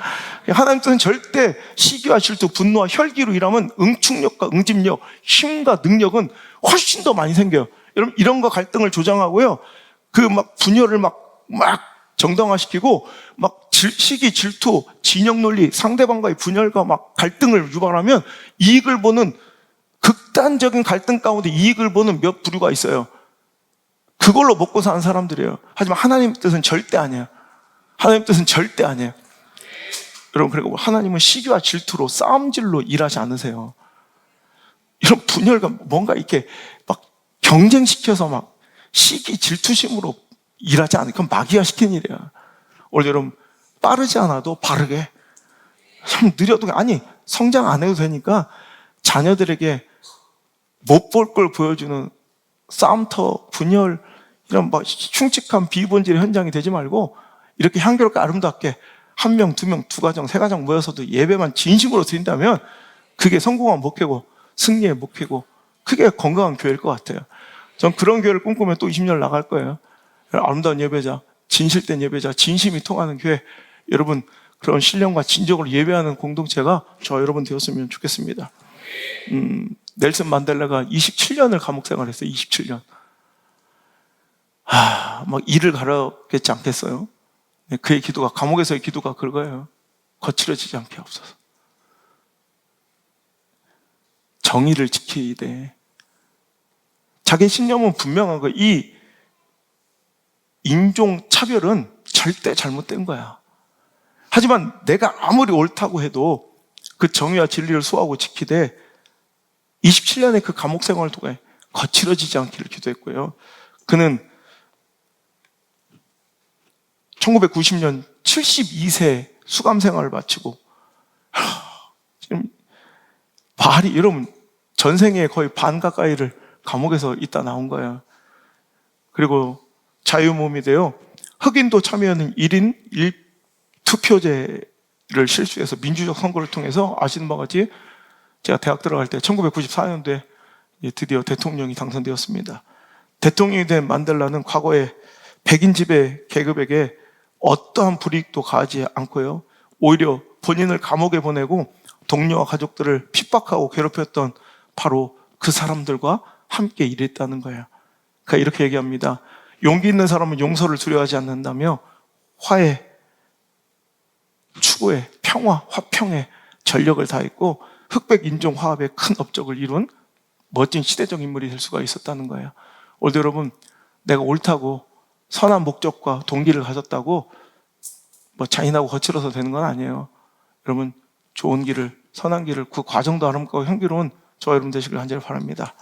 Speaker 1: 하나님 뜻은 절대 시기와 질투, 분노와 혈기로 일하면 응축력과 응집력, 힘과 능력은 훨씬 더 많이 생겨요. 여러분, 이런 거 갈등을 조장하고요. 그 막 분열을 막 정당화시키고 막 시기, 질투, 진영 논리, 상대방과의 분열과 막 갈등을 유발하면 이익을 보는, 극단적인 갈등 가운데 이익을 보는 몇 부류가 있어요. 그걸로 먹고 사는 사람들이에요. 하지만 하나님 뜻은 절대 아니에요. 하나님 뜻은 절대 아니에요. 여러분, 그리고 하나님은 시기와 질투로, 싸움질로 일하지 않으세요. 이런 분열감, 뭔가 이렇게 막 경쟁시켜서 막 시기 질투심으로 일하지 않으니까 마귀가 시킨 일이야. 원래 여러분, 빠르지 않아도 바르게, 참 느려도, 아니, 성장 안 해도 되니까 자녀들에게 못 볼 걸 보여주는 싸움터, 분열, 이런 막 흉측한 비본질의 현장이 되지 말고 이렇게 향기롭게 아름답게 한 명, 두 명, 두 가정, 세 가정 모여서도 예배만 진심으로 드린다면 그게 성공한 목회고 승리의 목회고 그게 건강한 교회일 것 같아요. 전 그런 교회를 꿈꾸면 또 20년 나갈 거예요. 아름다운 예배자, 진실된 예배자, 진심이 통하는 교회. 여러분, 그런 신령과 진정으로 예배하는 공동체가 저 여러분 되었으면 좋겠습니다. 넬슨 만델라가 27년을 감옥 생활했어요. 27년. 막 이를 가르겠지 않겠어요? 그의 기도가, 감옥에서의 기도가 그거예요. 거칠어지지 않게 없어서. 정의를 지켜야 돼. 자기 신념은 분명한 거예요. 이 인종 차별은 절대 잘못된 거야. 하지만 내가 아무리 옳다고 해도 그 정의와 진리를 수호하고 지키되 27년의 그 감옥 생활을 통해 거칠어지지 않기를 기도했고요. 그는 1990년 72세 수감 생활을 마치고 지금 말이 여러분 전생에 거의 반 가까이를 감옥에서 있다 나온 거예요. 그리고 자유몸이 되어 흑인도 참여하는 1인 1투표제를 실시해서 민주적 선거를 통해서 아시는 바와 같이 제가 대학 들어갈 때 1994년도에 드디어 대통령이 당선되었습니다. 대통령이 된 만델라는 과거에 백인 지배 계급에게 어떠한 불이익도 가하지 않고요. 오히려 본인을 감옥에 보내고 동료와 가족들을 핍박하고 괴롭혔던 바로 그 사람들과 함께 일했다는 거예요. 그러니까 이렇게 얘기합니다. 용기 있는 사람은 용서를 두려워하지 않는다며 화해, 추구에, 평화, 화평에 전력을 다했고 흑백 인종 화합에 큰 업적을 이룬 멋진 시대적 인물이 될 수가 있었다는 거예요. 오늘 여러분, 내가 옳다고 선한 목적과 동기를 가졌다고 뭐 잔인하고 거칠어서 되는 건 아니에요. 여러분, 좋은 길을, 선한 길을, 그 과정도 아름답고 향기로운 저와 여러분 되시길 간절히 바랍니다.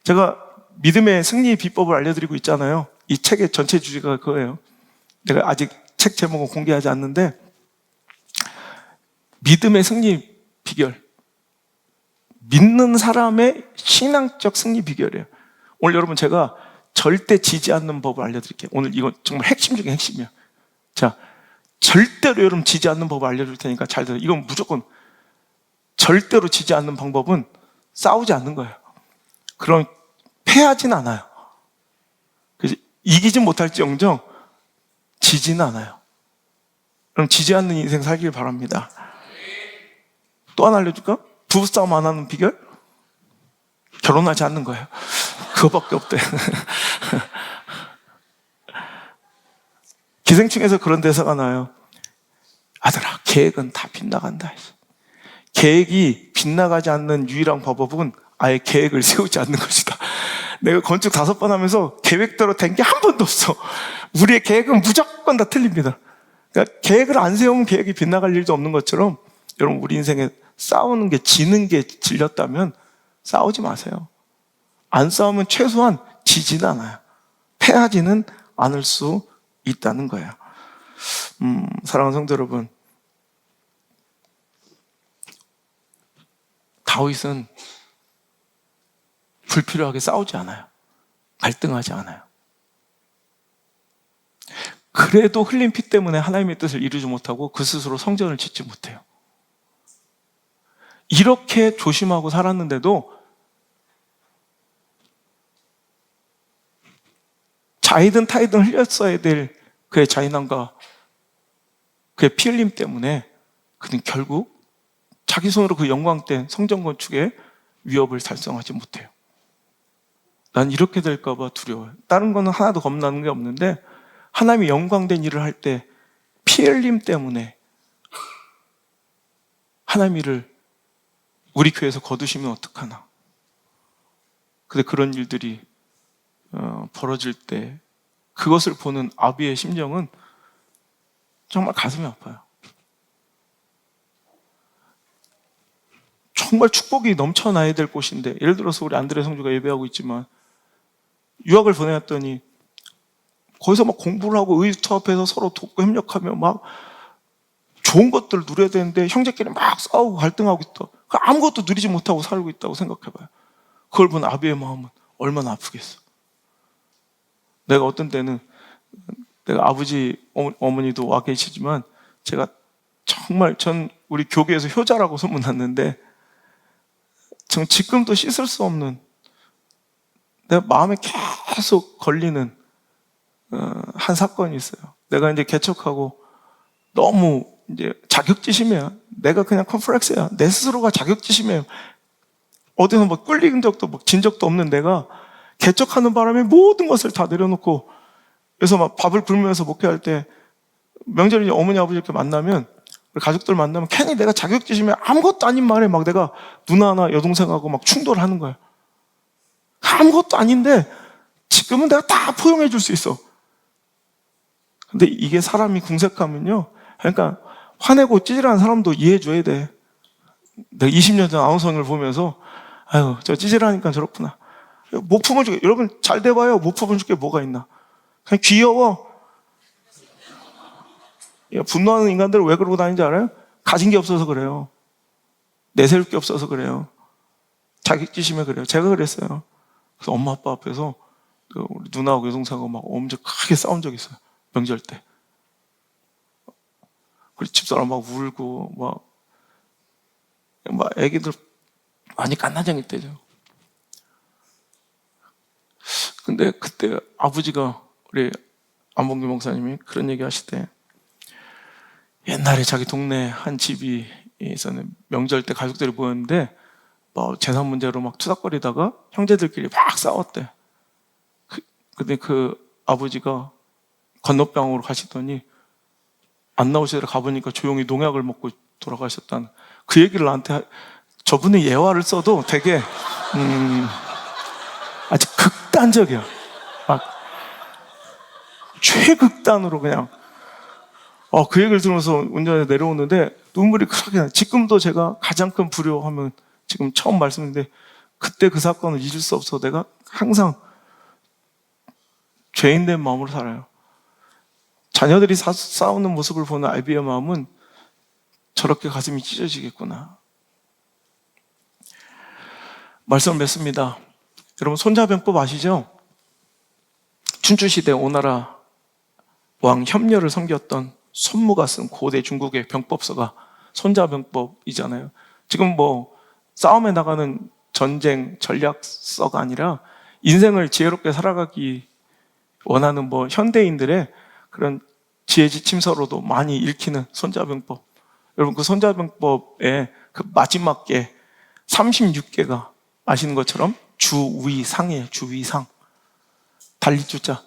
Speaker 1: 제가 믿음의 승리 비법을 알려드리고 있잖아요. 이 책의 전체 주제가 그거예요. 내가 아직 책 제목은 공개하지 않는데 믿음의 승리 비결, 믿는 사람의 신앙적 승리 비결이에요. 오늘 여러분 제가 절대 지지 않는 법을 알려드릴게요. 오늘 이건 정말 핵심 중에 핵심이야. 자, 절대로 여러분 지지 않는 법을 알려줄 테니까 잘 들어요. 이건 무조건 절대로 지지 않는 방법은 싸우지 않는 거예요. 그럼 패하진 않아요. 그래서 이기진 못할지언정 지지는 않아요. 그럼 지지 않는 인생 살길 바랍니다. 또 하나 알려줄까? 부부싸움 안 하는 비결? 결혼하지 않는 거예요. 그거밖에 없대. 기생충에서 그런 대사가 나와요. 아들아, 계획은 다 빗나간다. 계획이 빗나가지 않는 유일한 방법은 아예 계획을 세우지 않는 것이다. 내가 건축 5번 하면서 계획대로 된 게 한 번도 없어. 우리의 계획은 무조건 다 틀립니다. 그러니까 계획을 안 세우면 계획이 빗나갈 일도 없는 것처럼 여러분 우리 인생에 싸우는 게 지는 게 질렸다면 싸우지 마세요. 안 싸우면 최소한 지지는 않아요. 패하지는 않을 수 있다는 거예요. 사랑하는 성도 여러분, 다윗은 불필요하게 싸우지 않아요. 갈등하지 않아요. 그래도 흘린 피 때문에 하나님의 뜻을 이루지 못하고 그 스스로 성전을 짓지 못해요. 이렇게 조심하고 살았는데도 자이든 타이든 흘렸어야 될 그의 잔인함과 그의 피 흘림 때문에 그는 결국 자기 손으로 그 영광된 성전 건축의 위협을 달성하지 못해요. 난 이렇게 될까 봐 두려워요. 다른 거는 하나도 겁나는 게 없는데 하나님이 영광된 일을 할 때 피 흘림 때문에 하나님 일을 우리 교회에서 거두시면 어떡하나. 근데 그런 일들이 벌어질 때 그것을 보는 아비의 심정은 정말 가슴이 아파요. 정말 축복이 넘쳐나야 될 곳인데, 예를 들어서 우리 안드레 성주가 예배하고 있지만 유학을 보내왔더니 거기서 막 공부를 하고 의투합해서 서로 돕고 협력하며 막 좋은 것들을 누려야 되는데 형제끼리 막 싸우고 갈등하고 있다. 아무것도 누리지 못하고 살고 있다고 생각해봐요. 그걸 본 아비의 마음은 얼마나 아프겠어. 내가 어떤 때는 내가 아버지 어머니도 와 계시지만 제가 정말 전 우리 교계에서 효자라고 소문났는데 전 지금도 씻을 수 없는 내 마음에 계속 걸리는 한 사건이 있어요. 내가 이제 개척하고 너무 이제 자격지심이야. 내가 그냥 컴플렉스야. 내 스스로가 자격지심이에요. 어디서 막 꿀린 적도 막 진 적도 없는 내가 개척하는 바람에 모든 것을 다 내려놓고 그래서 막 밥을 굶으면서 목회할 때 명절에 어머니 아버지 이렇게 만나면 우리 가족들 만나면 괜히 내가 자격지심에 아무것도 아닌 말에 막 내가 누나나 여동생하고 막 충돌하는 거야. 아무것도 아닌데 지금은 내가 다 포용해 줄 수 있어. 근데 이게 사람이 궁색하면요. 그러니까 화내고 찌질한 사람도 이해해 줘야 돼. 내가 20년 전 아우성을 보면서 아유 저 찌질하니까 저렇구나. 모품을 줄게. 여러분 잘 돼봐요. 모품을 줄게 뭐가 있나. 그냥 귀여워. 분노하는 인간들은 왜 그러고 다니는지 알아요? 가진 게 없어서 그래요. 내세울 게 없어서 그래요. 자격지심에 그래요. 제가 그랬어요. 그래서 엄마 아빠 앞에서 우리 누나하고 여동생하고 막 엄청 크게 싸운 적이 있어요. 명절 때. 우리 집사람 막 울고 막 애기들 많이 깐나쟁이 때죠. 근데 그때 아버지가 우리 안봉규 목사님이 그런 얘기 하시대. 옛날에 자기 동네 한 집이 있었는 명절 때 가족들이 모였는데 뭐 재산 문제로 막 투닥거리다가 형제들끼리 막 싸웠대. 근데 그 아버지가 건너방으로 가시더니 안 나오시더라. 가보니까 조용히 농약을 먹고 돌아가셨다는 그 얘기를 나한테 저분의 예화를 써도 되게 아주 극단적이야. 막 최극단으로 그냥 그 얘기를 들으면서 운전에 내려오는데 눈물이 크게 나. 지금도 제가 가장 큰 불효하면 지금 처음 말씀인데 그때 그 사건을 잊을 수 없어. 내가 항상 죄인된 마음으로 살아요. 자녀들이 싸우는 모습을 보는 아이비의 마음은 저렇게 가슴이 찢어지겠구나. 말씀을 맺습니다. 여러분 손자병법 아시죠? 춘추시대 오나라 왕 협려를 섬겼던 손무가 쓴 고대 중국의 병법서가 손자병법이잖아요. 지금 뭐 싸움에 나가는 전쟁 전략서가 아니라 인생을 지혜롭게 살아가기 원하는 뭐 현대인들의 그런 지혜지침서로도 많이 읽히는 손자병법. 여러분 그 손자병법의 그 마지막 게 36개가 아시는 것처럼 주위상이에요. 주위상. 달리주자.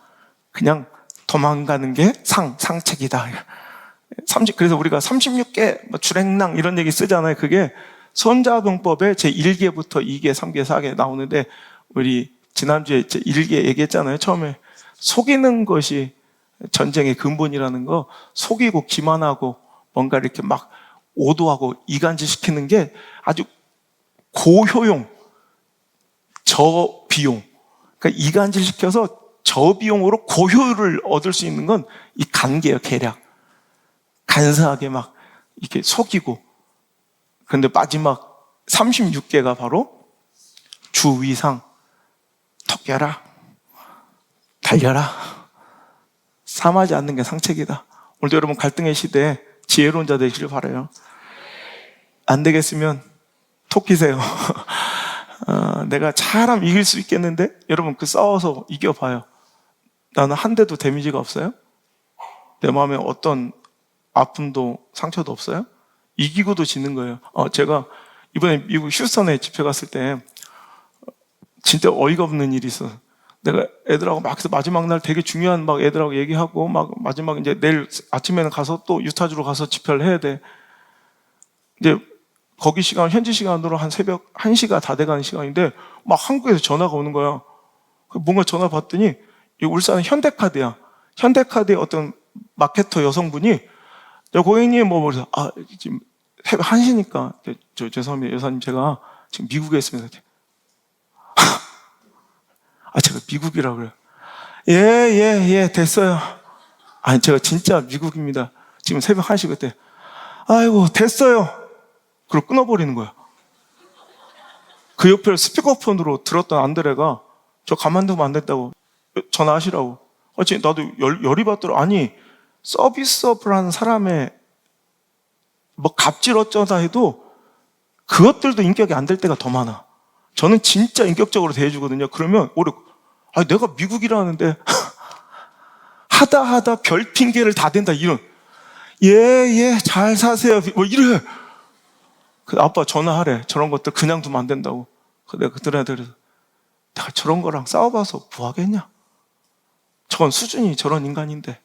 Speaker 1: 그냥 도망가는 게 상책이다. 그래서 우리가 36개 주랭랑 이런 얘기 쓰잖아요. 그게 손자병법의 제1개부터 2개, 3개, 4개 나오는데 우리 지난주에 제1개 얘기했잖아요. 처음에 속이는 것이 전쟁의 근본이라는 거. 속이고 기만하고 뭔가 이렇게 막 오도하고 이간질시키는 게 아주 고효용, 저비용. 그러니까 이간질시켜서 저비용으로 고효율을 얻을 수 있는 건 이 간계예요. 계략. 간사하게 막 이렇게 속이고. 그런데 마지막 36개가 바로 주위상. 턱겨라. 달려라. 삼하지 않는 게 상책이다. 오늘도 여러분 갈등의 시대에 지혜로운 자 되시길 바라요. 안 되겠으면 토끼세요. 내가 사람 이길 수 있겠는데? 여러분 그 싸워서 이겨봐요. 나는 한 대도 데미지가 없어요? 내 마음에 어떤 아픔도 상처도 없어요? 이기고도 지는 거예요. 제가 이번에 미국 휴스턴에 집회 갔을 때 진짜 어이가 없는 일이 있어요. 내가 애들하고 막 마지막 날 되게 중요한 막 애들하고 얘기하고 막 마지막 이제 내일 아침에는 가서 또 유타주로 가서 집회를 해야 돼. 이제 거기 시간, 현지 시간으로 한 새벽 1시가 다 돼가는 시간인데 막 한국에서 전화가 오는 거야. 뭔가 전화 받더니 이 울산은 현대카드야. 현대카드의 어떤 마케터 여성분이 고객님 그래서 지금 새벽 1시니까 죄송합니다 여사님 제가 지금 미국에 있습니다. 제가 미국이라고 그래요. 예 됐어요. 아니 제가 진짜 미국입니다. 지금 새벽 1시 그때 아이고 됐어요. 그리고 끊어버리는 거야. 그 옆에 스피커폰으로 들었던 안드레가 저 가만두면 안 된다고 전화하시라고. 지금 나도 열이 받더라. 아니 서비스업을 하는 사람의 뭐 갑질 어쩌다 해도 그것들도 인격이 안 될 때가 더 많아. 저는 진짜 인격적으로 대해주거든요. 그러면 오래 내가 미국이라는데 하다 별 핑계를 다 댄다 이런. 예 잘 사세요 뭐 이래. 아빠 전화하래. 저런 것들 그냥 두면 안 된다고. 내가 그들한테 그래서 내가 저런 거랑 싸워봐서 뭐 하겠냐. 저건 수준이 저런 인간인데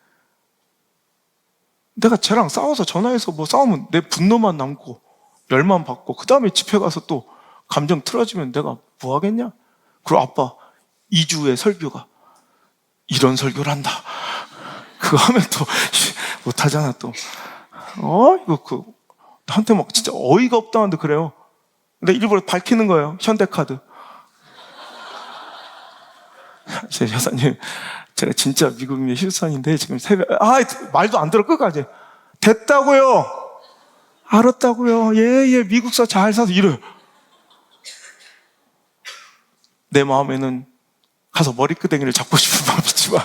Speaker 1: 내가 쟤랑 싸워서 전화해서 뭐 싸우면 내 분노만 남고 열만 받고 그 다음에 집에 가서 또 감정 틀어지면 내가 뭐 하겠냐. 그리고 아빠 2주의 설교가 이런 설교를 한다. 그거 하면 또 못하잖아 또. 이거 나한테 막 진짜 어이가 없다는데 그래요. 근데 일부러 밝히는 거예요. 현대카드. 제 여사님 제가 진짜 미국인의 휴스턴인데 지금 새벽 말도 안 들어 끝까지. 됐다고요. 알았다고요. 예 미국서 잘 사서 이래. 내 마음에는 가서 머리끄댕이를 잡고 싶은 마음이지만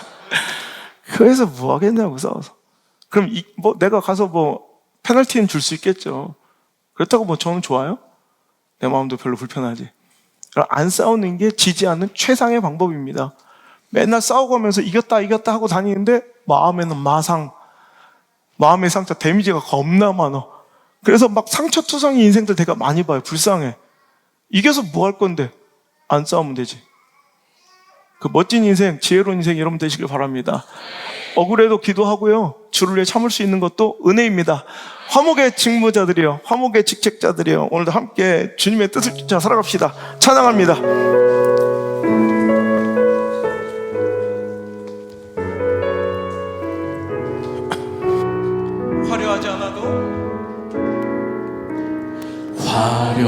Speaker 1: 그래서 뭐 하겠냐고 싸워서. 그럼 내가 가서 페널티는 줄 수 있겠죠. 그렇다고 저는 좋아요? 내 마음도 별로 불편하지. 안 싸우는 게 지지 않는 최상의 방법입니다. 맨날 싸우고면서 이겼다 하고 다니는데 마음에는 마음의 상처 데미지가 겁나 많아. 그래서 막 상처투성이 인생들 되게 많이 봐요. 불쌍해. 이겨서 뭐 할 건데 안 싸우면 되지. 그 멋진 인생, 지혜로운 인생 여러분 되시길 바랍니다. 억울해도 기도하고요. 주를 위해 참을 수 있는 것도 은혜입니다. 화목의 직무자들이요, 화목의 직책자들이요, 오늘도 함께 주님의 뜻을 쫓아 살아갑시다. 찬양합니다.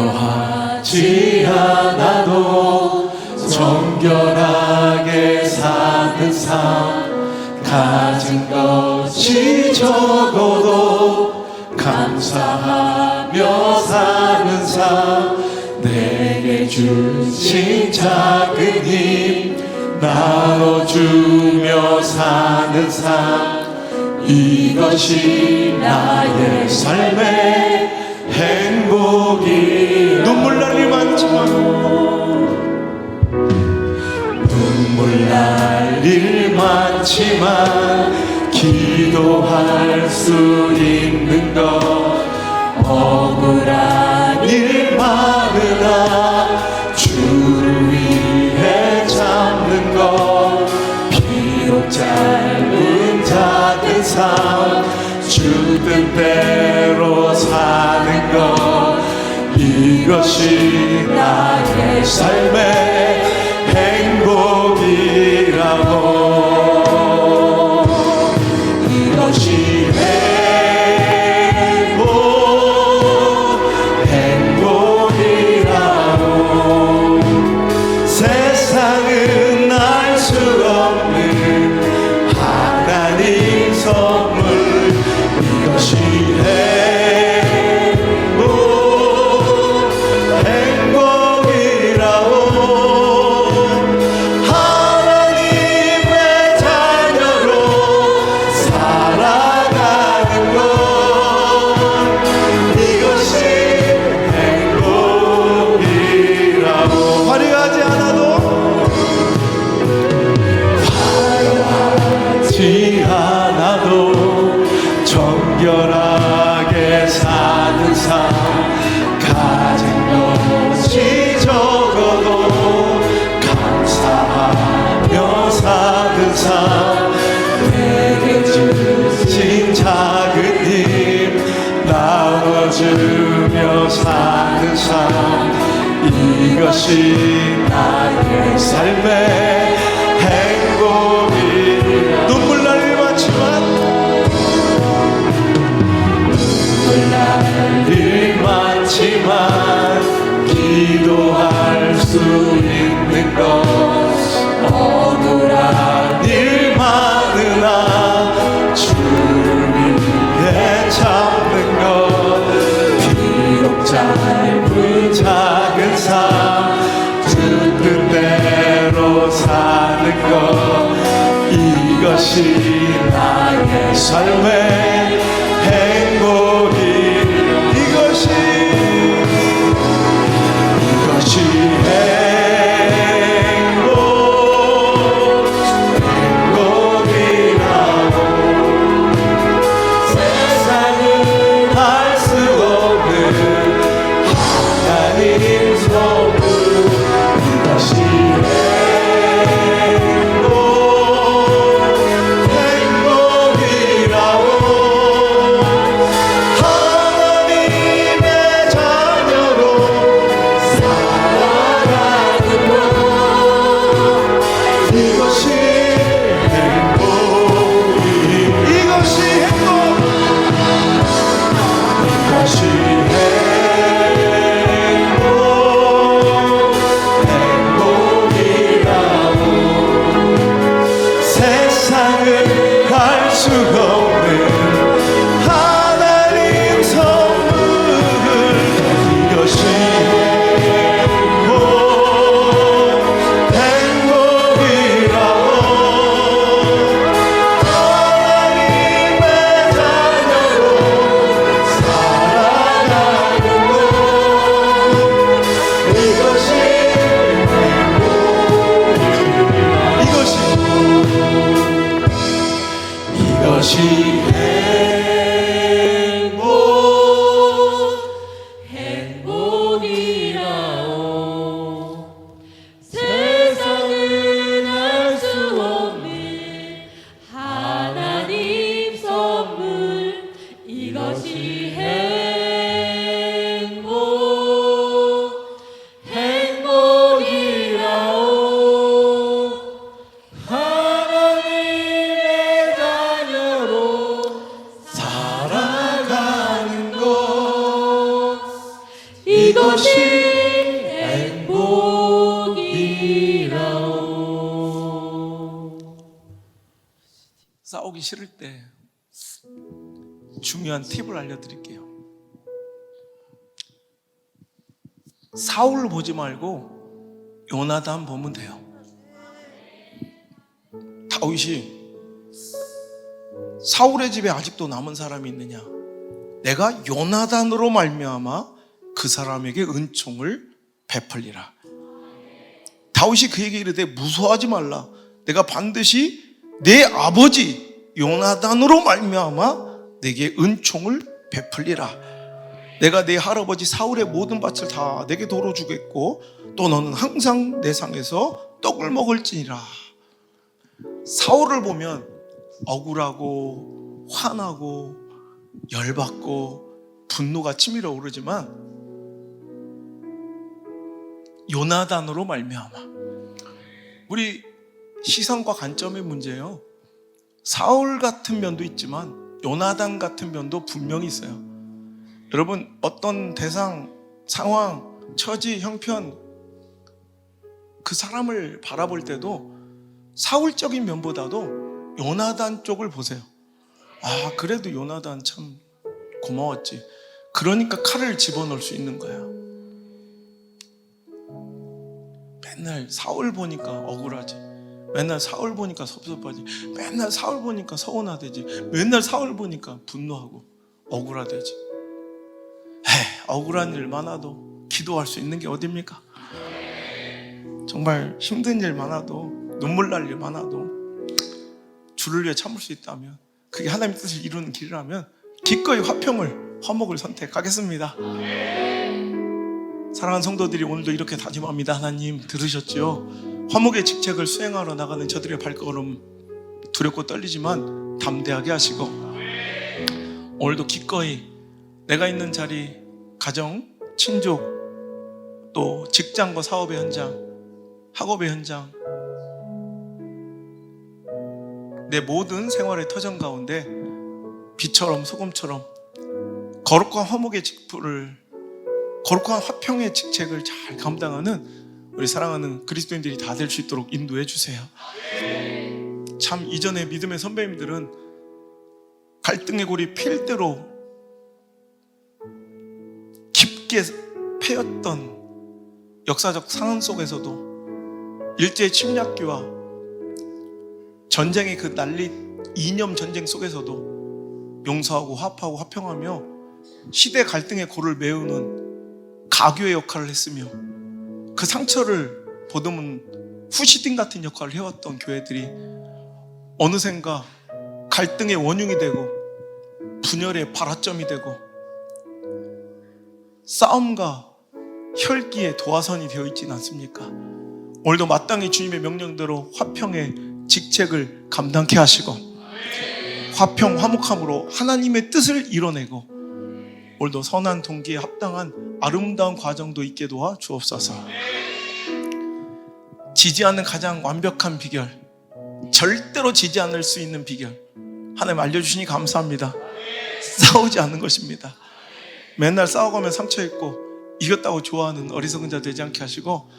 Speaker 1: 화려하지 않아도 정결하게 사는 삶, 가진 것이 적어도 감사하며 사는 삶, 내게 주신 작은 힘 나눠주며 사는 삶, 이것이 나의 삶의 행복이. 눈물 날 일 많지만 기도할 수 있는 것, 억울한 일 많으나 주를 위해 참는 것, 비록 짧은 작은 삶 주 뜻대로 사는 것, 이것이 나의 삶의 행복이라고. 이것이 행복이라고. 세상은 알 수 없는 하나님 선물, 이것이 정결하게 사는 삶, 가진 것이 적어도 감사하며 사는 삶, 내게 주신 작은 힘 나눠주며 사는 삶, 이것이 나의 삶의 행복이. 눈물 날 일 많지만 일 작은 삶 주 뜻대로 사는 것, 이것이 나의 삶의 행복이, 이것이 행복이라고. 세상은 알 수 없는 하나님 선물, 이것이 행복이라고. 하나님의 자녀로 살아가는 것, 이것이 행복이, 이것이 행복, 이것이 행복이라고. 세상은 알 수가 없는 하나님 선물, 이것이 행복이라고. 하나님의 자녀로 살아가는 것, 이것이 이것이
Speaker 2: 행복이라오. 세상은 알 수 없는 하나님 선물, 이것이 행복이라오. 하나님의 자녀로
Speaker 1: 살아가는 것,
Speaker 2: 이것이 행복이라오.
Speaker 1: 싸우기 싫을 때 중요한 팁을 알려드릴게요. 사울을 보지 말고 요나단 보면 돼요. 다윗이 사울의 집에 아직도 남은 사람이 있느냐? 내가 요나단으로 말미암아 그 사람에게 은총을 베풀리라. 다윗이 그에게 이르되 무서워하지 말라. 내가 반드시 내 아버지 요나단으로 말미암아 내게 은총을 베풀리라. 내가 내 할아버지 사울의 모든 밭을 다 내게 도로 주겠고 또 너는 항상 내 상에서 떡을 먹을지니라. 사울을 보면 억울하고 화나고 열받고 분노가 치밀어 오르지만 요나단으로 말미암아, 우리 시선과 관점의 문제예요. 사울 같은 면도 있지만 요나단 같은 면도 분명히 있어요. 여러분, 어떤 대상, 상황, 처지, 형편, 그 사람을 바라볼 때도 사울적인 면보다도 요나단 쪽을 보세요. 아, 그래도 요나단 참 고마웠지. 그러니까 칼을 집어넣을 수 있는 거예요. 맨날 사울 보니까 억울하지, 맨날 사울 보니까 섭섭하지, 맨날 사울 보니까 서운하대지, 맨날 사울 보니까 분노하고 억울하대지. 억울한 일 많아도 기도할 수 있는 게 어딥니까? 정말 힘든 일 많아도, 눈물 날 일 많아도 주를 위해 참을 수 있다면, 그게 하나님의 뜻을 이루는 길이라면 기꺼이 화목을 선택하겠습니다. 사랑하는 성도들이 오늘도 이렇게 다짐합니다. 하나님, 들으셨죠? 화목의 직책을 수행하러 나가는 저들의 발걸음 두렵고 떨리지만 담대하게 하시고, 오늘도 기꺼이 내가 있는 자리, 가정, 친족, 또 직장과 사업의 현장, 학업의 현장, 내 모든 생활의 터전 가운데 비처럼 소금처럼 거룩한 화목의 직분을, 거룩한 화평의 직책을 잘 감당하는 우리 사랑하는 그리스도인들이 다 될 수 있도록 인도해 주세요. 참 이전에 믿음의 선배님들은 갈등의 골이 필 대로 깊게 패였던 역사적 상황 속에서도 일제 침략기와 전쟁의 그 난리 이념 전쟁 속에서도 용서하고 화합하고 화평하며 시대 갈등의 골을 메우는 가교의 역할을 했으며 그 상처를 보듬은 후시딘 같은 역할을 해왔던 교회들이 어느샌가 갈등의 원흉이 되고 분열의 발화점이 되고 싸움과 혈기의 도화선이 되어 있지는 않습니까? 오늘도 마땅히 주님의 명령대로 화평의 직책을 감당케 하시고 화평 화목함으로 하나님의 뜻을 이뤄내고 오늘도 선한 동기에 합당한 아름다운 과정도 있게 도와 주옵소서. 지지 않는 가장 완벽한 비결, 절대로 지지 않을 수 있는 비결 하나님 알려주시니 감사합니다. 싸우지 않는 것입니다. 맨날 싸워가면 상처 있고 이겼다고 좋아하는 어리석은 자 되지 않게 하시고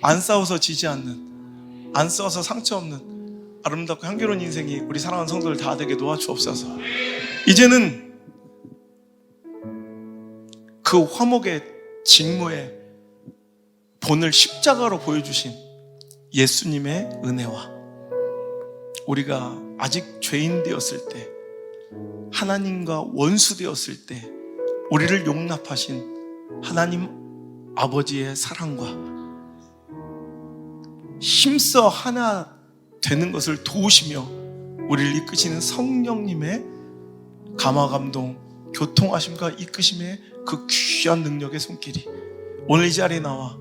Speaker 1: 안 싸워서 지지 않는, 안 싸워서 상처 없는 아름답고 향기로운 인생이 우리 사랑하는 성도들 다 되게 도와주옵소서. 이제는 그 화목의 직무의 본을 십자가로 보여주신 예수님의 은혜와 우리가 아직 죄인 되었을 때, 하나님과 원수 되었을 때 우리를 용납하신 하나님 아버지의 사랑과 힘써 하나 되는 것을 도우시며 우리를 이끄시는 성령님의 감화감동, 교통하심과 이끄심의 그 귀한 능력의 손길이 오늘 이 자리에 나와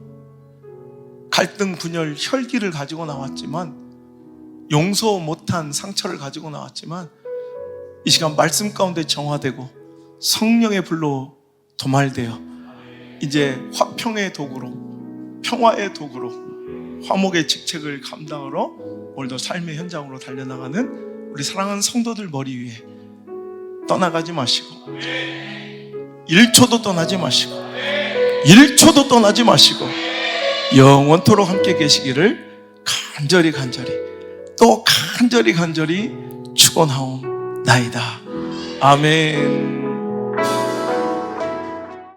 Speaker 1: 갈등, 분열, 혈기를 가지고 나왔지만, 용서 못한 상처를 가지고 나왔지만, 이 시간 말씀 가운데 정화되고 성령의 불로 도말되어 이제 화평의 도구로, 평화의 도구로, 화목의 직책을 감당하러 오늘도 삶의 현장으로 달려나가는 우리 사랑하는 성도들 머리 위에 떠나가지 마시고, 1초도 떠나지 마시고, 1초도 떠나지 마시고 영원토록 함께 계시기를 간절히 또 간절히 축원하옵나이다. 아멘.